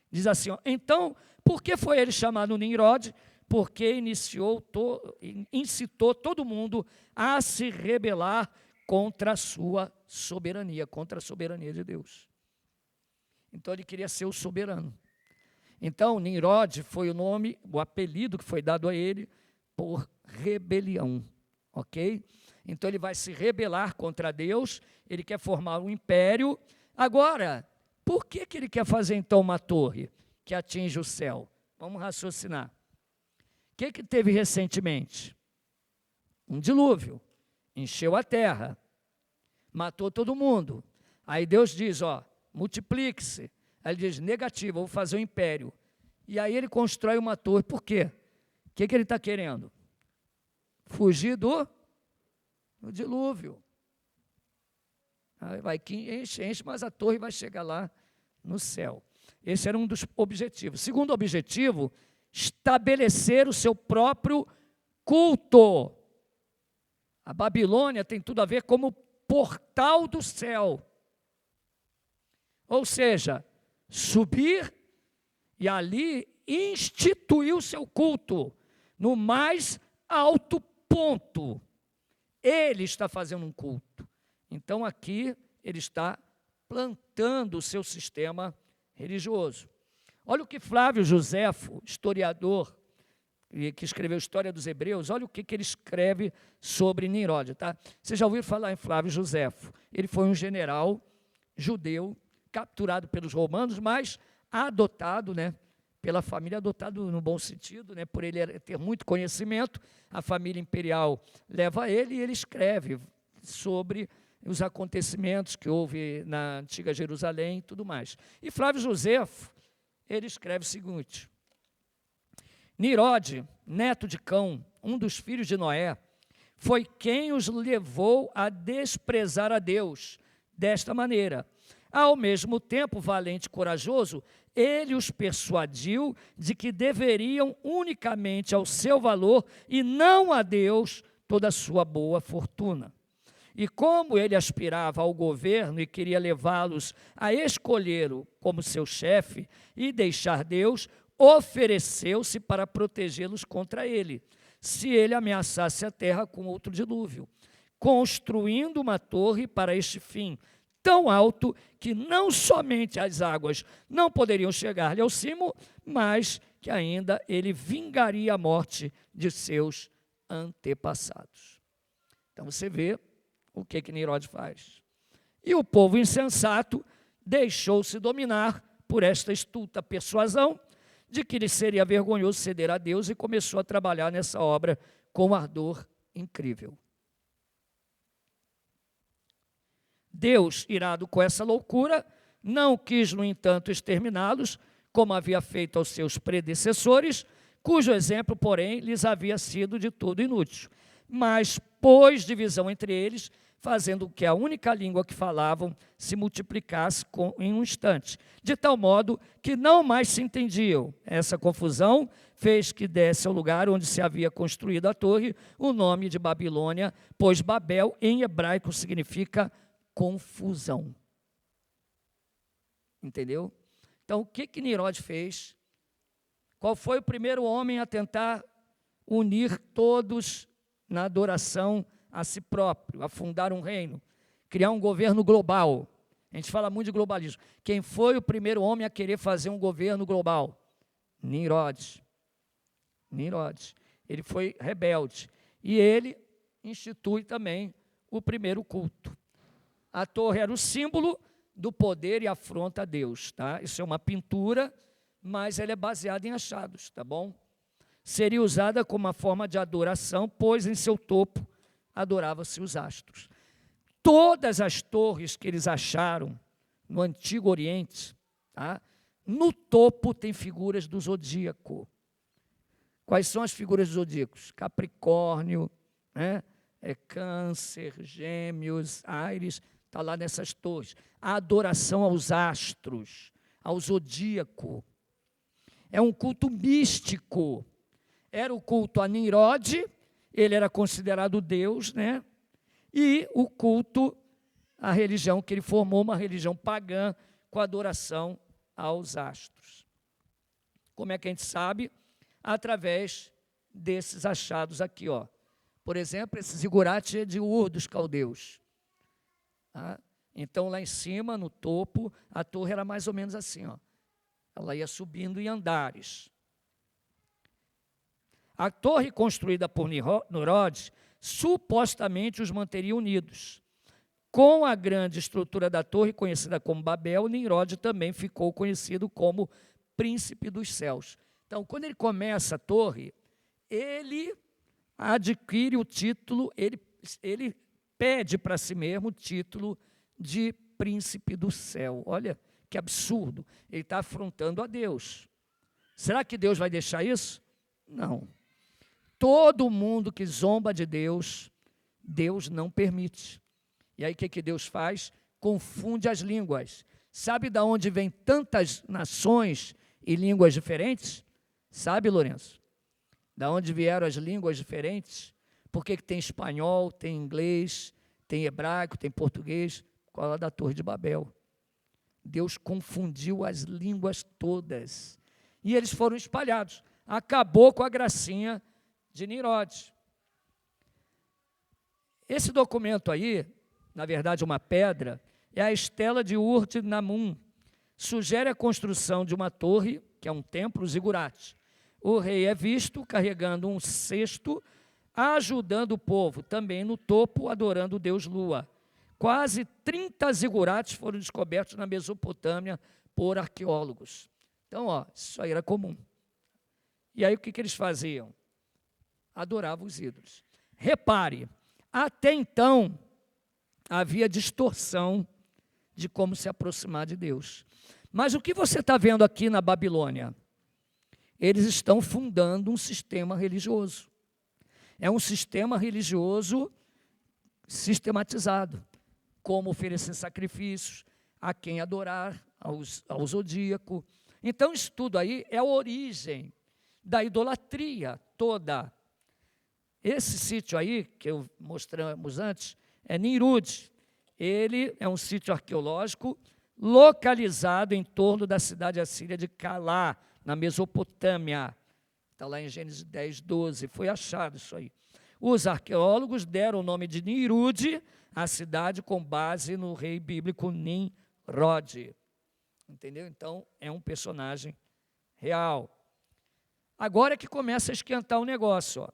Diz assim, ó, então, por que foi ele chamado Nimrod? Porque incitou todo mundo a se rebelar contra a sua soberania, contra a soberania de Deus. Então ele queria ser o soberano. Então Nimrod foi o nome, o apelido que foi dado a ele por rebelião, ok? Então ele vai se rebelar contra Deus, ele quer formar um império. Agora, por que ele quer fazer então uma torre que atinge o céu? Vamos raciocinar. O que teve recentemente? Um dilúvio, encheu a terra, matou todo mundo. Aí Deus diz, ó, multiplique-se. Aí ele diz, negativo, vou fazer um império. E aí ele constrói uma torre, por quê? O que ele está querendo? Fugir do dilúvio. Aí vai que enche, mas a torre vai chegar lá no céu. Esse era um dos objetivos. Segundo objetivo, estabelecer o seu próprio culto. A Babilônia tem tudo a ver como portal do céu. Ou seja, subir e ali instituir o seu culto no mais alto ponto. Ele está fazendo um culto. Então aqui ele está plantando o seu sistema religioso. Olha o que Flávio Joséfo, historiador, que escreveu a História dos Hebreus, olha o que ele escreve sobre Nimrod. Tá? Você já ouviu falar em Flávio Josefo? Ele foi um general judeu, capturado pelos romanos, mas adotado, né, pela família, adotado no bom sentido, né, por ele ter muito conhecimento, a família imperial leva ele e ele escreve sobre os acontecimentos que houve na antiga Jerusalém e tudo mais. E Flávio Josefo, ele escreve o seguinte: Nimrod, neto de Cão, um dos filhos de Noé, foi quem os levou a desprezar a Deus desta maneira. Ao mesmo tempo, valente e corajoso, ele os persuadiu de que deveriam unicamente ao seu valor e não a Deus toda a sua boa fortuna. E como ele aspirava ao governo e queria levá-los a escolhê-lo como seu chefe e deixar Deus, ofereceu-se para protegê-los contra ele, se ele ameaçasse a terra com outro dilúvio, construindo uma torre para este fim, tão alto que não somente as águas não poderiam chegar-lhe ao cimo, mas que ainda ele vingaria a morte de seus antepassados. Então você vê o que Nimrod faz. E o povo insensato deixou-se dominar por esta estulta persuasão de que lhe seria vergonhoso ceder a Deus e começou a trabalhar nessa obra com ardor incrível. Deus, irado com essa loucura, não quis, no entanto, exterminá-los, como havia feito aos seus predecessores, cujo exemplo, porém, lhes havia sido de todo inútil. Mas pôs divisão entre eles, fazendo com que a única língua que falavam se multiplicasse em um instante, de tal modo que não mais se entendiam. Essa confusão fez que desse ao lugar onde se havia construído a torre o nome de Babilônia, pois Babel, em hebraico, significa confusão. Entendeu? Então, o que Nimrod fez? Qual foi o primeiro homem a tentar unir todos na adoração a si próprio, a fundar um reino, criar um governo global? A gente fala muito de globalismo. Quem foi o primeiro homem a querer fazer um governo global? Nimrod. Nimrod. Ele foi rebelde. E ele institui também o primeiro culto. A torre era o símbolo do poder e afronta a Deus, tá? Isso é uma pintura, mas ela é baseada em achados, tá bom? Seria usada como uma forma de adoração, pois em seu topo adorava-se os astros. Todas as torres que eles acharam no Antigo Oriente, tá? No topo tem figuras do zodíaco. Quais são as figuras dos zodíacos? Capricórnio, né? Câncer, Gêmeos, Áries, está lá nessas torres. A adoração aos astros, ao zodíaco. É um culto místico. Era o culto a Nimrod, ele era considerado Deus, né? E o culto, a religião que ele formou, uma religião pagã, com adoração aos astros. Como é que a gente sabe? Através desses achados aqui, ó. Por exemplo, esse zigurate é de Ur dos caldeus. Tá? Então, lá em cima, no topo, a torre era mais ou menos assim, ó. Ela ia subindo em andares. A torre construída por Nimrod supostamente os manteria unidos. Com a grande estrutura da torre, conhecida como Babel, Nimrod também ficou conhecido como príncipe dos céus. Então, quando ele começa a torre, ele adquire o título, ele pede para si mesmo o título de príncipe do céu. Olha que absurdo, ele está afrontando a Deus. Será que Deus vai deixar isso? Não. Todo mundo que zomba de Deus, Deus não permite. E aí o que Deus faz? Confunde as línguas. Sabe de onde vem tantas nações e línguas diferentes? Sabe, Lourenço? Da onde vieram as línguas diferentes? Por que tem espanhol, tem inglês, tem hebraico, tem português? Por causa da Torre de Babel. Deus confundiu as línguas todas. E eles foram espalhados. Acabou com a gracinha de Nimrod. Esse documento aí, na verdade uma pedra, é a estela de Ur-Namun. Sugere a construção de uma torre, que é um templo zigurate. o rei é visto carregando um cesto, ajudando o povo, também no topo, adorando o deus Lua. Quase 30 zigurates foram descobertos na Mesopotâmia por arqueólogos. Então, isso aí era comum. E aí o que eles faziam? Adoravam os ídolos. Repare, até então havia distorção de como se aproximar de Deus. Mas o que você está vendo aqui na Babilônia? Eles estão fundando um sistema religioso. É um sistema religioso sistematizado. Como oferecer sacrifícios, a quem adorar, ao zodíaco. Então, isso tudo aí é a origem da idolatria toda. Esse sítio aí, que eu mostramos antes, é Nimrud. Ele é um sítio arqueológico localizado em torno da cidade assíria de Calá, na Mesopotâmia. Está lá em Gênesis 10, 12. Foi achado isso aí. Os arqueólogos deram o nome de Nimrud à cidade com base no rei bíblico Nimrod. Entendeu? Então, é um personagem real. Agora é que começa a esquentar o negócio.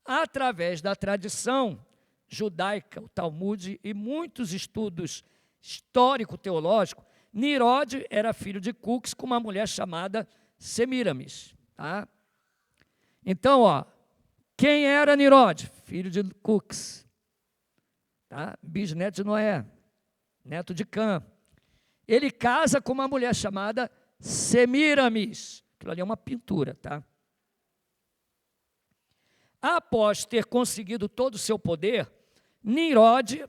Através da tradição judaica, o Talmud e muitos estudos histórico-teológicos, Nimrod era filho de Cux com uma mulher chamada Semiramis. Tá? Então, quem era Nimrod? Filho de Cux. Tá? Bisneto de Noé, neto de Cã. Ele casa com uma mulher chamada Semiramis. Aquilo ali é uma pintura, tá? Após ter conseguido todo o seu poder, Nimrod,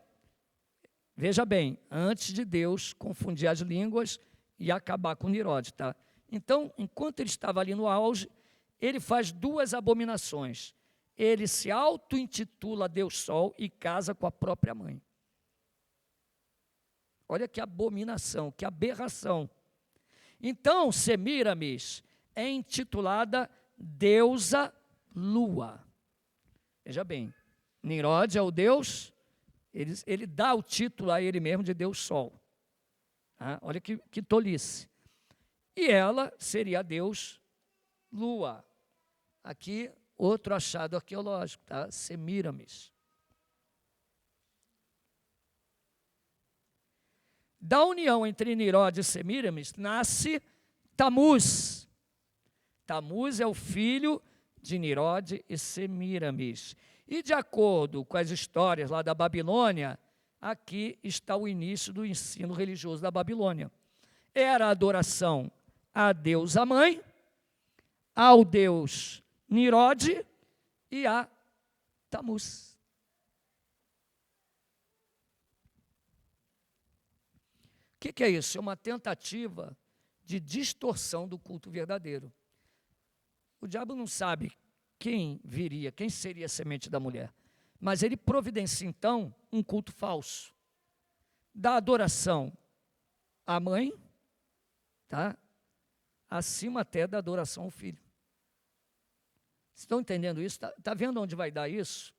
veja bem, antes de Deus confundir as línguas e acabar com Nimrod, tá? Então, enquanto ele estava ali no auge, ele faz duas abominações. Ele se auto-intitula Deus Sol e casa com a própria mãe. Olha que abominação, que aberração. Então, Semiramis é intitulada Deusa Lua. Veja bem, Nimrod é o Deus, ele dá o título a ele mesmo de Deus Sol. Ah, olha que tolice. E ela seria a Deus Lua. Aqui, outro achado arqueológico, tá? Semiramis. Da união entre Nimrod e Semiramis nasce Tamuz. Tamuz é o filho de Nimrod e Semiramis. E de acordo com as histórias lá da Babilônia, aqui está o início do ensino religioso da Babilônia. Era a adoração à deusa mãe, ao deus Nimrod e a Tamuz. O que é isso? É uma tentativa de distorção do culto verdadeiro. O diabo não sabe quem viria, quem seria a semente da mulher, mas ele providencia, então, um culto falso. Da adoração à mãe, tá? Acima até da adoração ao filho. Estão entendendo isso? Tá vendo onde vai dar isso?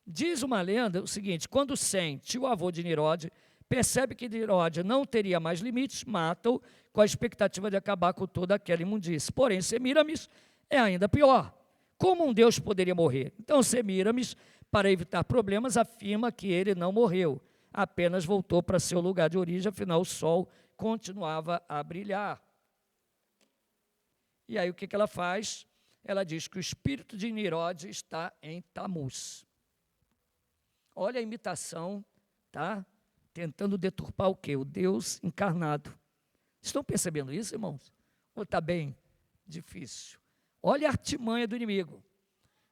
Diz uma lenda o seguinte: quando Sem, tio avô de Nimrod, percebe que Nimrod não teria mais limites, mata-o com a expectativa de acabar com toda aquela imundície. Porém, Semiramis é ainda pior. Como um deus poderia morrer? Então, Semiramis, para evitar problemas, afirma que ele não morreu, apenas voltou para seu lugar de origem, afinal o sol continuava a brilhar. E aí o que ela faz? Ela diz que o espírito de Nimrod está em Tamuz. Olha a imitação, tá? Tentando deturpar o quê? O Deus encarnado. Estão percebendo isso, irmãos? Ou está bem difícil? Olha a artimanha do inimigo.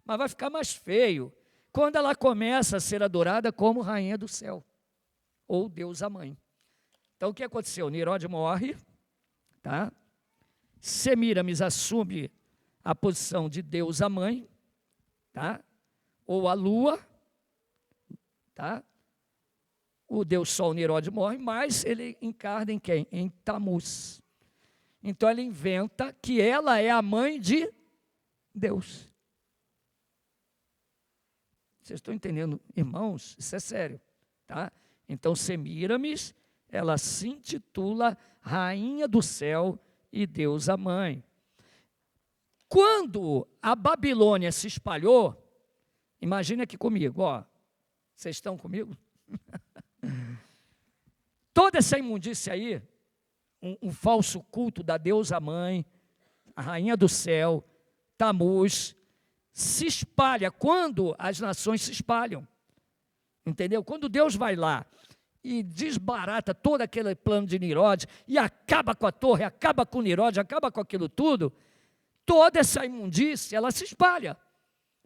Mas vai ficar mais feio quando ela começa a ser adorada como rainha do céu, ou deusa mãe. Então, o que aconteceu? Nimrod morre, tá? Semiramis assume a posição de deusa mãe, tá? Ou a lua, tá? O deus Sol, Nimrod, morre, mas ele encarna em quem? Em Tamuz. Então, ela inventa que ela é a mãe de Deus. Vocês estão entendendo, irmãos? Isso é sério, tá? Então, Semiramis, ela se intitula Rainha do Céu e Deusa Mãe. Quando a Babilônia se espalhou, imagina aqui comigo, ó, vocês estão comigo? Toda essa imundícia aí, um falso culto da deusa mãe, a rainha do céu, Tamuz, se espalha quando as nações se espalham, entendeu? Quando Deus vai lá e desbarata todo aquele plano de Nirode e acaba com a torre, acaba com Nirode, acaba com aquilo tudo, toda essa imundícia, ela se espalha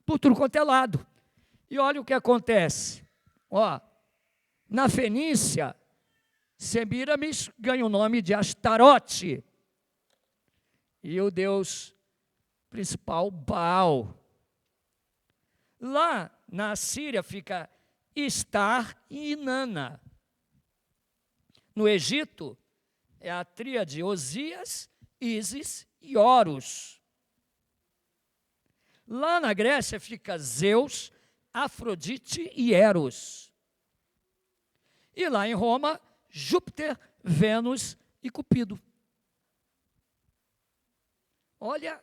por tudo quanto é lado. E olha o que acontece, ó, na Fenícia, Semíramis ganha o nome de Astarote, e o deus principal, Baal. Lá na Síria fica Istar e Inanna. No Egito é a tríade Osias, Ísis e Horus. Lá na Grécia fica Zeus, Afrodite e Eros. E lá em Roma, Júpiter, Vênus e Cupido. Olha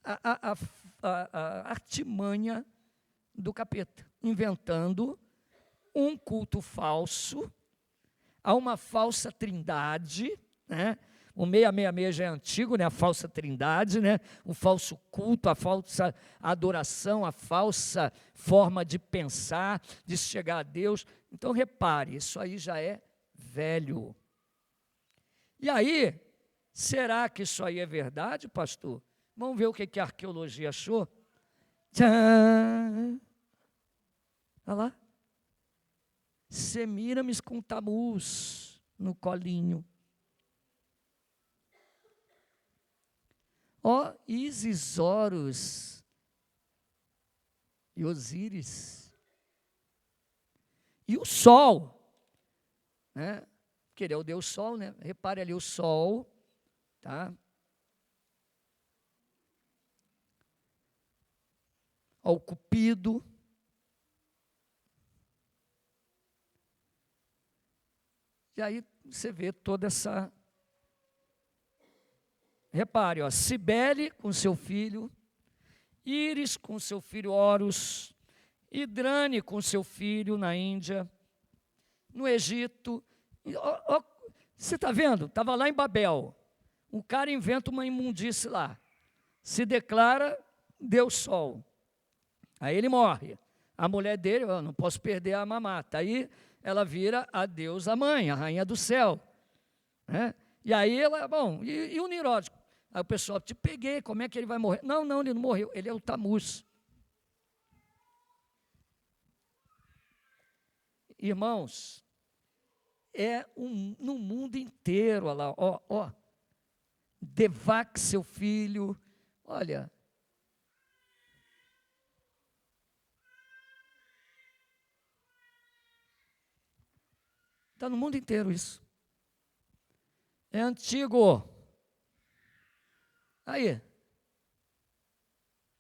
a artimanha do capeta, inventando um culto falso, a uma falsa trindade, né? O 666 já é antigo, né? A falsa trindade, né? O falso culto, a falsa adoração, a falsa forma de pensar, de chegar a Deus. Então, repare, isso aí já é velho. E aí, será que isso aí é verdade, pastor? Vamos ver o que a arqueologia achou? Tchan! Olha lá. Semíramis com Tamuz no colinho. Ó, Ísis, Horus e Osíris. E o Sol, né? Que ele é o Deus Sol, né? Repare ali o Sol, tá? Ó, o Cupido. E aí você vê toda essa... Repare, ó, Cibele com seu filho, Íris com seu filho Horus, Idrane com seu filho na Índia, no Egito. Ó, você está vendo? Estava lá em Babel. O cara inventa uma imundície lá. Se declara Deus Sol. Aí ele morre. A mulher dele, eu não posso perder a mamata. Aí ela vira a deusa mãe, a rainha do céu. Né? E aí ela, bom, e o Nirode? Aí o pessoal, te peguei, como é que ele vai morrer? Não, ele não morreu, ele é o Tamuz. Irmãos, no mundo inteiro, olha lá, ó, Devac, seu filho, olha. Está no mundo inteiro isso. É antigo. Aí.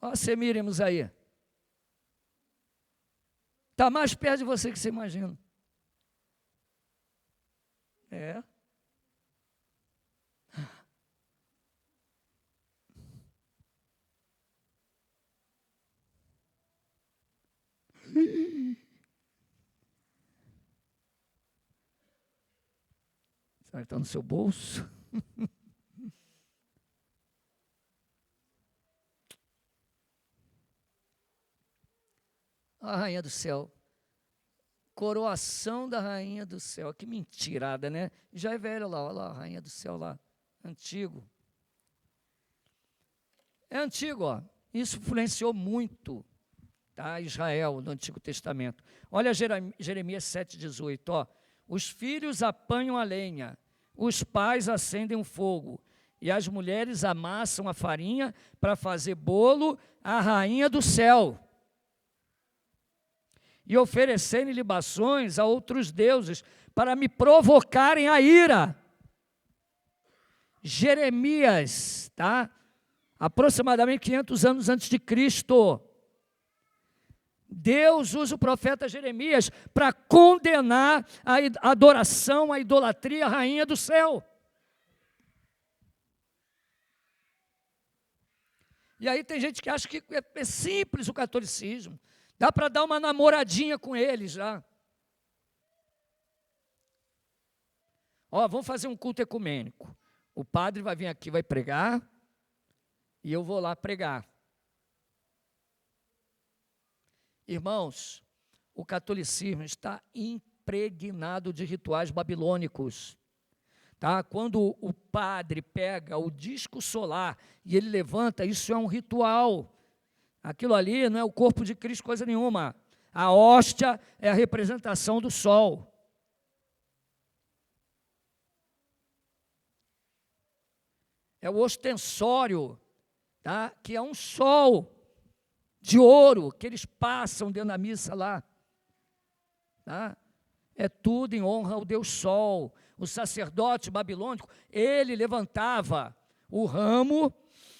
Ó, Semíramis aí. Está mais perto de você que você imagina. É. Será que está no seu bolso? A rainha do céu. Coroação da rainha do céu. Que mentirada, né? Já é velho lá, olha lá, a rainha do céu lá. Antigo. É antigo, ó. Isso influenciou muito, tá? Israel no Antigo Testamento. Olha Jeremias 7,18, ó. Os filhos apanham a lenha, os pais acendem o fogo, e as mulheres amassam a farinha para fazer bolo à rainha do céu. E oferecerem libações a outros deuses para me provocarem a ira. Jeremias, tá? Aproximadamente 500 anos antes de Cristo. Deus usa o profeta Jeremias para condenar a adoração, a idolatria à rainha do céu. E aí tem gente que acha que é simples o catolicismo. Dá para dar uma namoradinha com eles já. Ó, vamos fazer um culto ecumênico. O padre vai vir aqui, vai pregar, e eu vou lá pregar. Irmãos, o catolicismo está impregnado de rituais babilônicos. Tá? Quando o padre pega o disco solar e ele levanta, isso é um ritual. Aquilo ali não é o corpo de Cristo, coisa nenhuma. A hóstia é a representação do sol. É o ostensório, tá? Que é um sol de ouro que eles passam dentro da missa lá. Tá? É tudo em honra ao Deus Sol. O sacerdote babilônico, ele levantava o ramo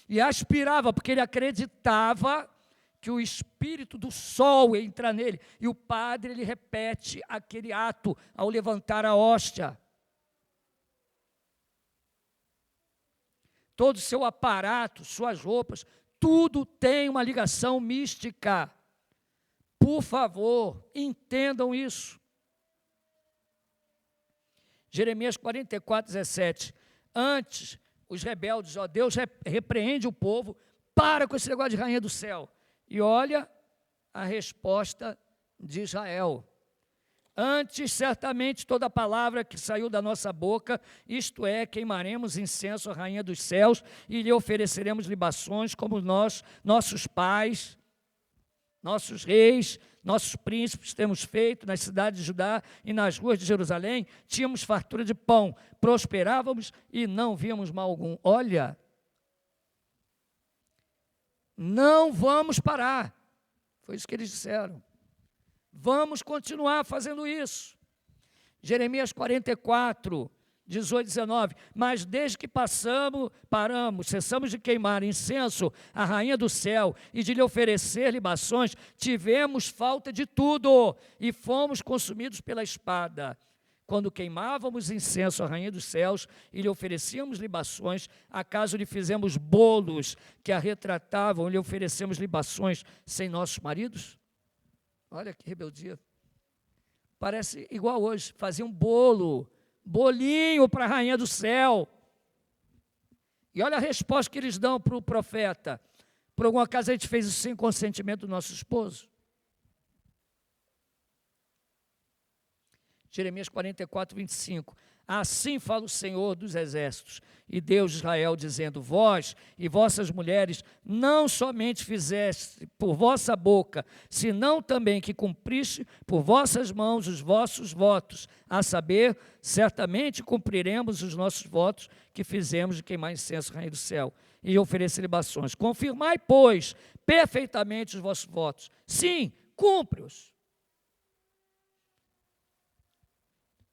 e aspirava, porque ele acreditava que o espírito do sol ia entrar nele. E o padre, ele repete aquele ato ao levantar a hóstia. Todo o seu aparato, suas roupas, tudo tem uma ligação mística. Por favor, entendam isso. Jeremias 44, 17. Antes, os rebeldes, ó, Deus repreende o povo, para com esse negócio de rainha do céu. E olha a resposta de Israel. Antes, certamente, toda palavra que saiu da nossa boca, isto é, queimaremos incenso à rainha dos céus e lhe ofereceremos libações como nós, nossos pais, nossos reis, nossos príncipes temos feito nas cidades de Judá e nas ruas de Jerusalém, tínhamos fartura de pão, prosperávamos e não víamos mal algum. Olha, não vamos parar, foi isso que eles disseram. Vamos continuar fazendo isso. Jeremias 44, 18, 19. Mas desde que cessamos de queimar incenso à rainha do céu e de lhe oferecer libações, tivemos falta de tudo e fomos consumidos pela espada. Quando queimávamos incenso à rainha dos céus e lhe oferecíamos libações, acaso lhe fizemos bolos que a retratavam e lhe oferecemos libações sem nossos maridos? Olha que rebeldia. Parece igual hoje, fazia um bolinho para a rainha do céu. E olha a resposta que eles dão para o profeta. Por algum acaso a gente fez isso sem consentimento do nosso esposo? Jeremias 44, 25. Assim fala o Senhor dos exércitos e Deus de Israel, dizendo: vós e vossas mulheres não somente fizeste por vossa boca, senão também que cumpriste por vossas mãos os vossos votos, a saber, certamente cumpriremos os nossos votos que fizemos de queimar incenso, rainha do céu, e oferecer libações. Confirmai, pois, perfeitamente os vossos votos. Sim, cumpre-os.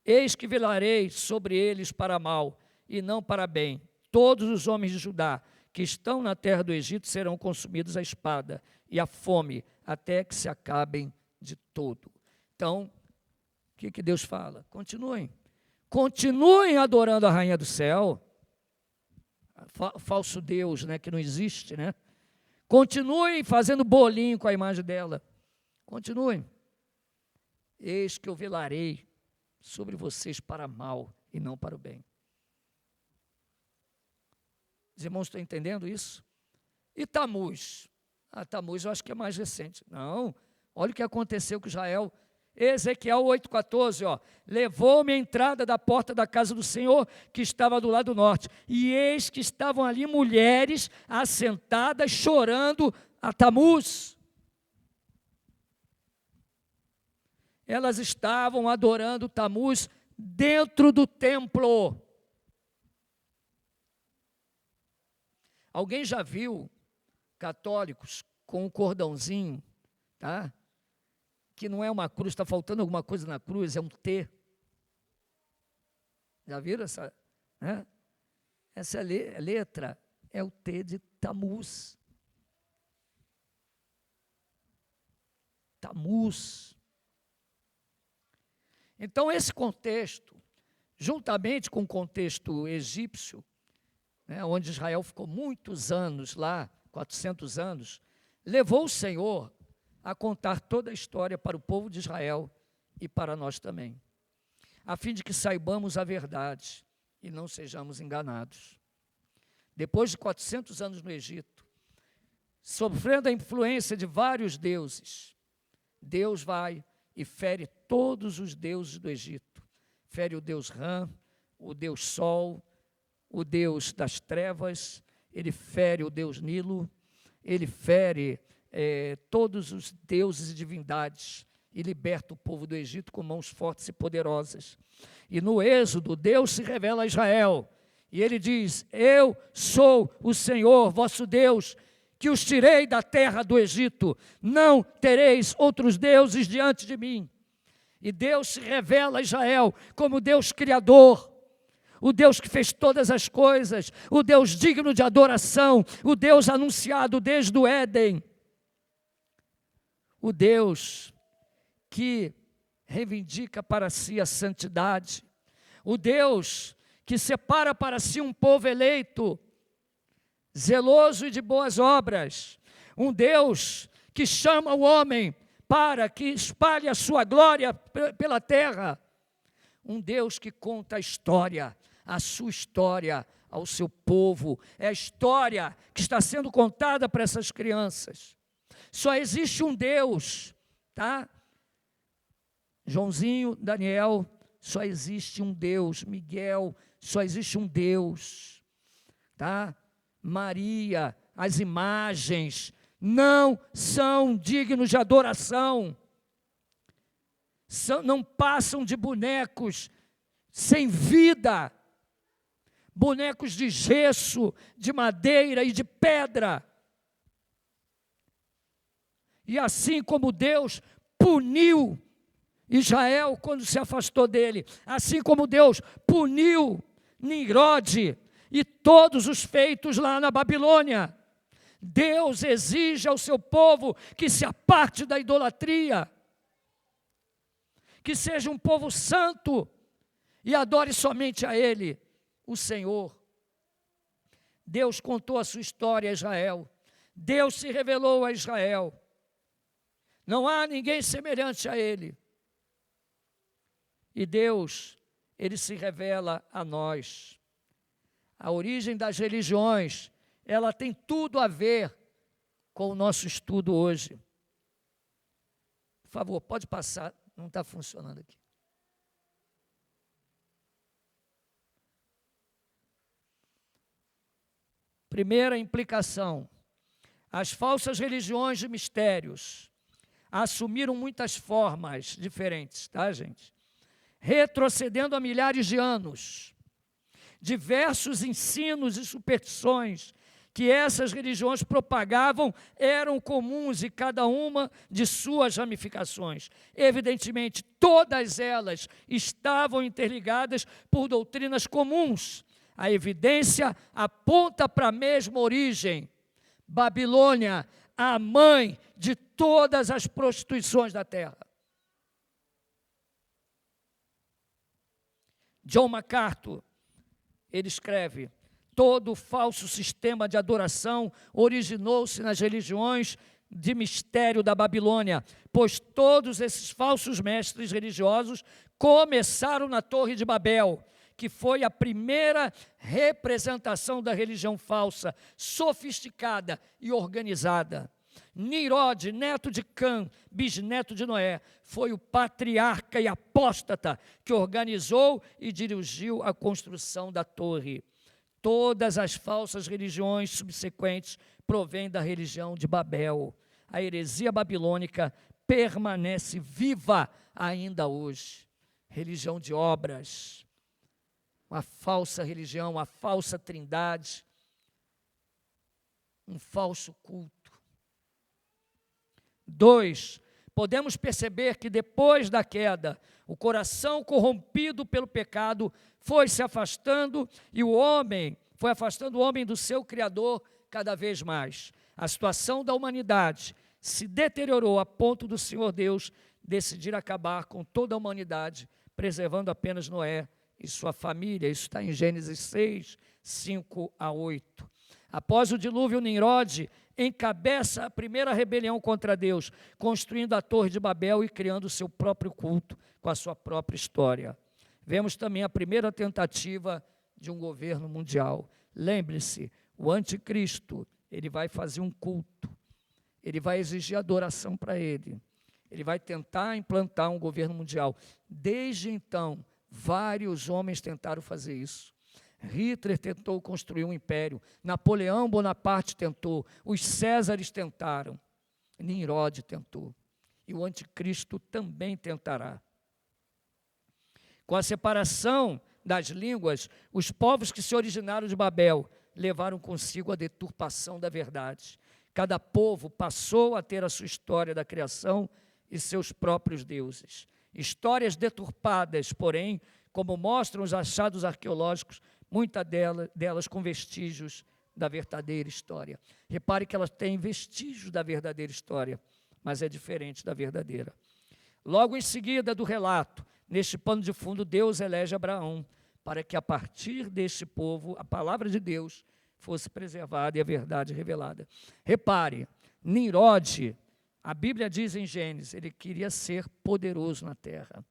Eis que velarei sobre eles para mal, e não para bem. Todos os homens de Judá que estão na terra do Egito serão consumidos à espada e à fome, até que se acabem de todo. Então, o que Deus fala? Continuem adorando a rainha do céu, falso Deus, né, que não existe, né? Continuem fazendo bolinho com a imagem dela. Continuem. Eis que eu velarei sobre vocês para mal e não para o bem. Os irmãos estão entendendo isso? E Tamuz? Tamuz eu acho que é mais recente. Não, olha o que aconteceu com Israel. Ezequiel 8,14, ó. Levou-me à entrada da porta da casa do Senhor, que estava do lado norte, e eis que estavam ali mulheres assentadas, chorando a Tamuz. Elas estavam adorando Tamuz dentro do templo. Alguém já viu católicos com um cordãozinho, tá? Que não é uma cruz, está faltando alguma coisa na cruz, é um T. Já viram essa? Né? Essa letra é o T de Tamuz. Tamuz. Então, esse contexto, juntamente com o contexto egípcio, né, onde Israel ficou muitos anos lá 400 anos, levou o Senhor a contar toda a história para o povo de Israel e para nós também, a fim de que saibamos a verdade e não sejamos enganados. Depois de 400 anos no Egito, sofrendo a influência de vários deuses, Deus vai e fere todos os deuses do Egito. Fere o deus Rã, o deus Sol, o deus das trevas, ele fere o deus Nilo, ele fere todos os deuses e divindades e liberta o povo do Egito com mãos fortes e poderosas. E no Êxodo, Deus se revela a Israel, e ele diz: eu sou o Senhor, vosso Deus, que os tirei da terra do Egito, não tereis outros deuses diante de mim. E Deus se revela a Israel como Deus criador, o Deus que fez todas as coisas, o Deus digno de adoração, o Deus anunciado desde o Éden, o Deus que reivindica para si a santidade, o Deus que separa para si um povo eleito, zeloso e de boas obras, um Deus que chama o homem para que espalhe a sua glória pela terra, um Deus que conta a história, a sua história ao seu povo, é a história que está sendo contada para essas crianças. Só existe um Deus, tá? Joãozinho, Daniel, só existe um Deus. Miguel, só existe um Deus, tá? Maria, as imagens não são dignos de adoração, não passam de bonecos sem vida, bonecos de gesso, de madeira e de pedra. E assim como Deus puniu Israel quando se afastou dele, assim como Deus puniu Nimrode e todos os feitos lá na Babilônia, Deus exige ao seu povo que se aparte da idolatria, que seja um povo santo e adore somente a Ele, o Senhor. Deus contou a sua história a Israel, Deus se revelou a Israel, não há ninguém semelhante a Ele. E Deus, Ele se revela a nós. A origem das religiões, ela tem tudo a ver com o nosso estudo hoje. Por favor, pode passar, não está funcionando aqui. Primeira implicação: as falsas religiões de mistérios assumiram muitas formas diferentes, tá, gente? Retrocedendo a milhares de anos, diversos ensinos e superstições que essas religiões propagavam eram comuns e cada uma de suas ramificações. Evidentemente, todas elas estavam interligadas por doutrinas comuns. A evidência aponta para a mesma origem. Babilônia, a mãe de todas as prostituições da terra. John MacArthur, ele escreve: todo falso sistema de adoração originou-se nas religiões de mistério da Babilônia, pois todos esses falsos mestres religiosos começaram na Torre de Babel, que foi a primeira representação da religião falsa, sofisticada e organizada. Nimrod, neto de Cã, bisneto de Noé, foi o patriarca e apóstata que organizou e dirigiu a construção da torre. Todas as falsas religiões subsequentes provêm da religião de Babel. A heresia babilônica permanece viva ainda hoje. Religião de obras, uma falsa religião, uma falsa trindade, um falso culto. 2, podemos perceber que depois da queda, o coração corrompido pelo pecado foi se afastando e o homem foi afastando o homem do seu Criador cada vez mais. A situação da humanidade se deteriorou a ponto do Senhor Deus decidir acabar com toda a humanidade, preservando apenas Noé e sua família. Isso está em Gênesis 6, 5 a 8. Após o dilúvio, Nimrod encabeça a primeira rebelião contra Deus, construindo a Torre de Babel e criando o seu próprio culto com a sua própria história. Vemos também a primeira tentativa de um governo mundial. Lembre-se, o anticristo, ele vai fazer um culto, ele vai exigir adoração para ele, ele vai tentar implantar um governo mundial. Desde então, vários homens tentaram fazer isso. Hitler tentou construir um império, Napoleão Bonaparte tentou, os Césares tentaram, Nimrod tentou, e o anticristo também tentará. Com a separação das línguas, os povos que se originaram de Babel levaram consigo a deturpação da verdade. Cada povo passou a ter a sua história da criação e seus próprios deuses. Histórias deturpadas, porém, como mostram os achados arqueológicos, muitas delas com vestígios da verdadeira história. Repare que elas têm vestígios da verdadeira história, mas é diferente da verdadeira. Logo em seguida do relato, neste pano de fundo, Deus elege Abraão, para que a partir deste povo, a palavra de Deus fosse preservada e a verdade revelada. Repare, Nimrod, a Bíblia diz em Gênesis, ele queria ser poderoso na terra.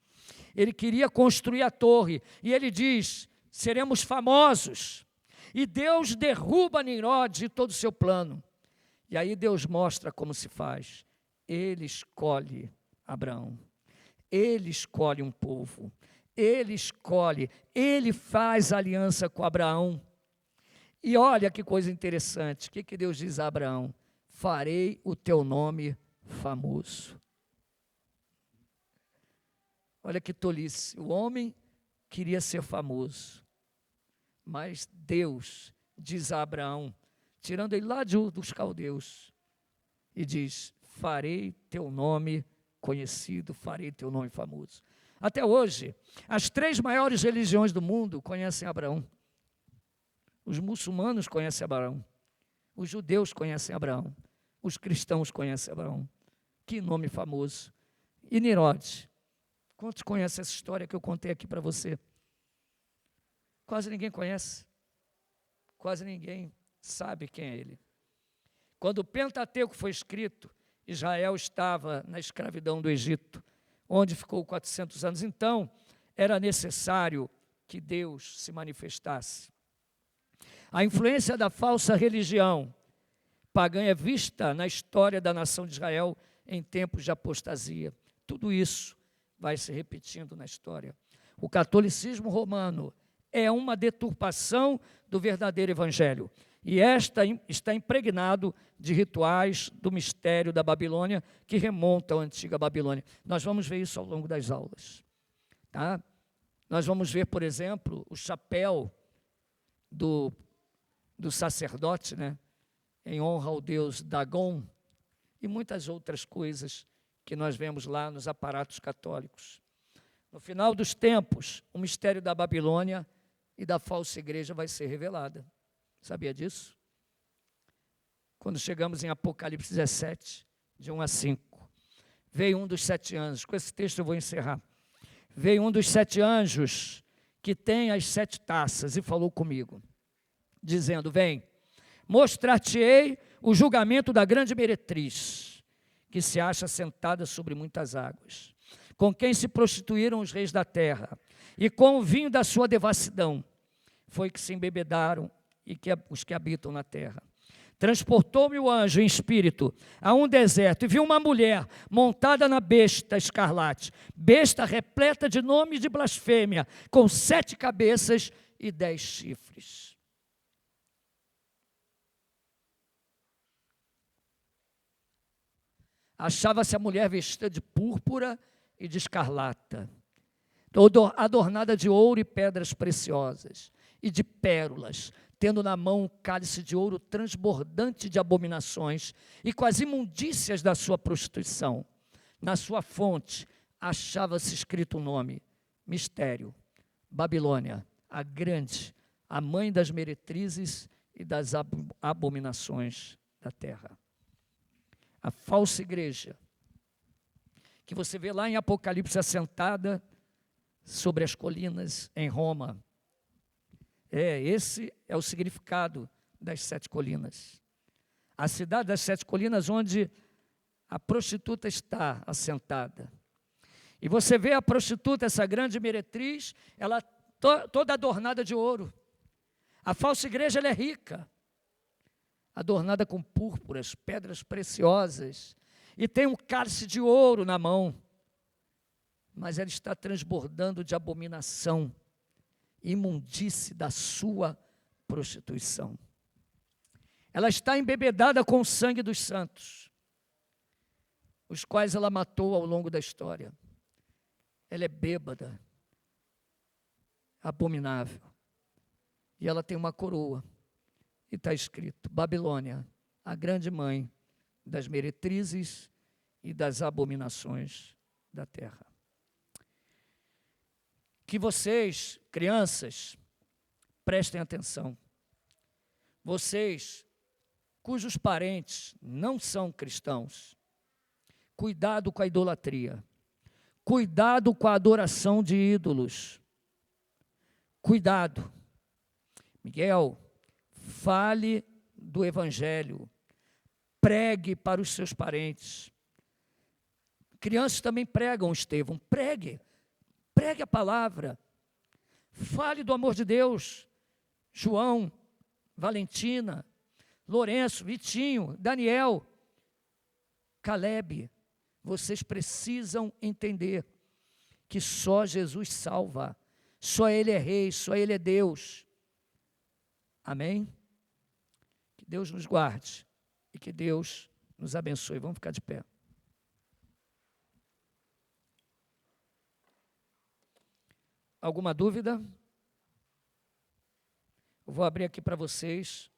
Ele queria construir a torre, e ele diz, seremos famosos. E Deus derruba Nimrod e todo o seu plano. E aí Deus mostra como se faz. Ele escolhe Abraão. Ele escolhe um povo. Ele escolhe, ele faz aliança com Abraão. E olha que coisa interessante, o que Deus diz a Abraão? Farei o teu nome famoso. Olha que tolice, o homem queria ser famoso, mas Deus diz a Abraão, tirando ele lá dos caldeus, e diz, farei teu nome conhecido, farei teu nome famoso. Até hoje, as 3 maiores religiões do mundo conhecem Abraão. Os muçulmanos conhecem Abraão, os judeus conhecem Abraão, os cristãos conhecem Abraão. Que nome famoso. E Nimrod? Quantos conhecem essa história que eu contei aqui para você? Quase ninguém conhece. Quase ninguém sabe quem é ele. Quando o Pentateuco foi escrito, Israel estava na escravidão do Egito, onde ficou 400 anos. Então, era necessário que Deus se manifestasse. A influência da falsa religião pagã é vista na história da nação de Israel em tempos de apostasia. Tudo isso vai se repetindo na história. O catolicismo romano é uma deturpação do verdadeiro evangelho. E esta está impregnado de rituais do mistério da Babilônia, que remonta à antiga Babilônia. Nós vamos ver isso ao longo das aulas. Tá? Nós vamos ver, por exemplo, o chapéu do sacerdote, né? Em honra ao deus Dagon, e muitas outras coisas que nós vemos lá nos aparatos católicos. No final dos tempos, o mistério da Babilônia e da falsa igreja vai ser revelada. Sabia disso? Quando chegamos em Apocalipse 17, de 1 a 5, veio um dos 7 anjos, com esse texto eu vou encerrar, veio um dos 7 anjos que tem as 7 taças e falou comigo, dizendo, vem, mostrar-te-ei o julgamento da grande meretriz, que se acha sentada sobre muitas águas, com quem se prostituíram os reis da terra, e com o vinho da sua devassidão, foi que se embebedaram e os que habitam na terra. Transportou-me o anjo em espírito a um deserto, e vi uma mulher montada na besta escarlate, besta repleta de nomes de blasfêmia, com 7 cabeças e 10 chifres. Achava-se a mulher vestida de púrpura e de escarlata, adornada de ouro e pedras preciosas, e de pérolas, tendo na mão um cálice de ouro transbordante de abominações, e com as imundícias da sua prostituição. Na sua fonte achava-se escrito um nome, Mistério, Babilônia, a grande, a mãe das meretrizes e das abominações da terra. A falsa igreja, que você vê lá em Apocalipse assentada sobre as colinas em Roma. Esse é o significado das 7 colinas. a cidade das 7 colinas, onde a prostituta está assentada. E você vê a prostituta, essa grande meretriz, ela toda adornada de ouro. A falsa igreja, ela é rica, adornada com púrpuras, pedras preciosas, e tem um cálice de ouro na mão, mas ela está transbordando de abominação, imundície da sua prostituição. Ela está embebedada com o sangue dos santos, os quais ela matou ao longo da história. Ela é bêbada, abominável, e ela tem uma coroa, e está escrito: Babilônia, a grande mãe das meretrizes e das abominações da terra. Que vocês, crianças, prestem atenção. Vocês, cujos parentes não são cristãos, cuidado com a idolatria, cuidado com a adoração de ídolos, cuidado. Miguel, fale do evangelho, pregue para os seus parentes. Crianças também pregam, Estevão, pregue a palavra, fale do amor de Deus. João, Valentina, Lourenço, Vitinho, Daniel, Caleb, vocês precisam entender que só Jesus salva, só Ele é Rei, só Ele é Deus. Amém? Que Deus nos guarde e que Deus nos abençoe. Vamos ficar de pé. Alguma dúvida? Eu vou abrir aqui para vocês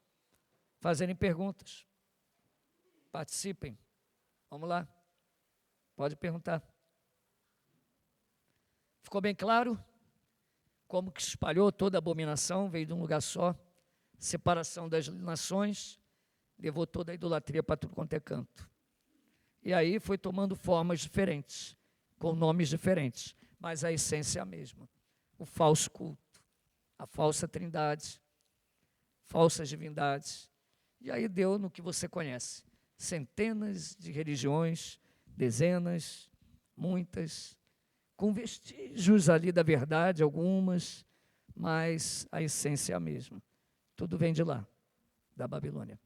fazerem perguntas. Participem. Vamos lá. Pode perguntar. Ficou bem claro? Como que se espalhou toda a abominação, veio de um lugar só, separação das nações, levou toda a idolatria para tudo quanto é canto. E aí foi tomando formas diferentes, com nomes diferentes, mas a essência é a mesma. O falso culto, a falsa trindade, falsas divindades. E aí deu no que você conhece, centenas de religiões, dezenas, muitas, com vestígios ali da verdade, algumas, mas a essência é a mesma. Tudo vem de lá, da Babilônia.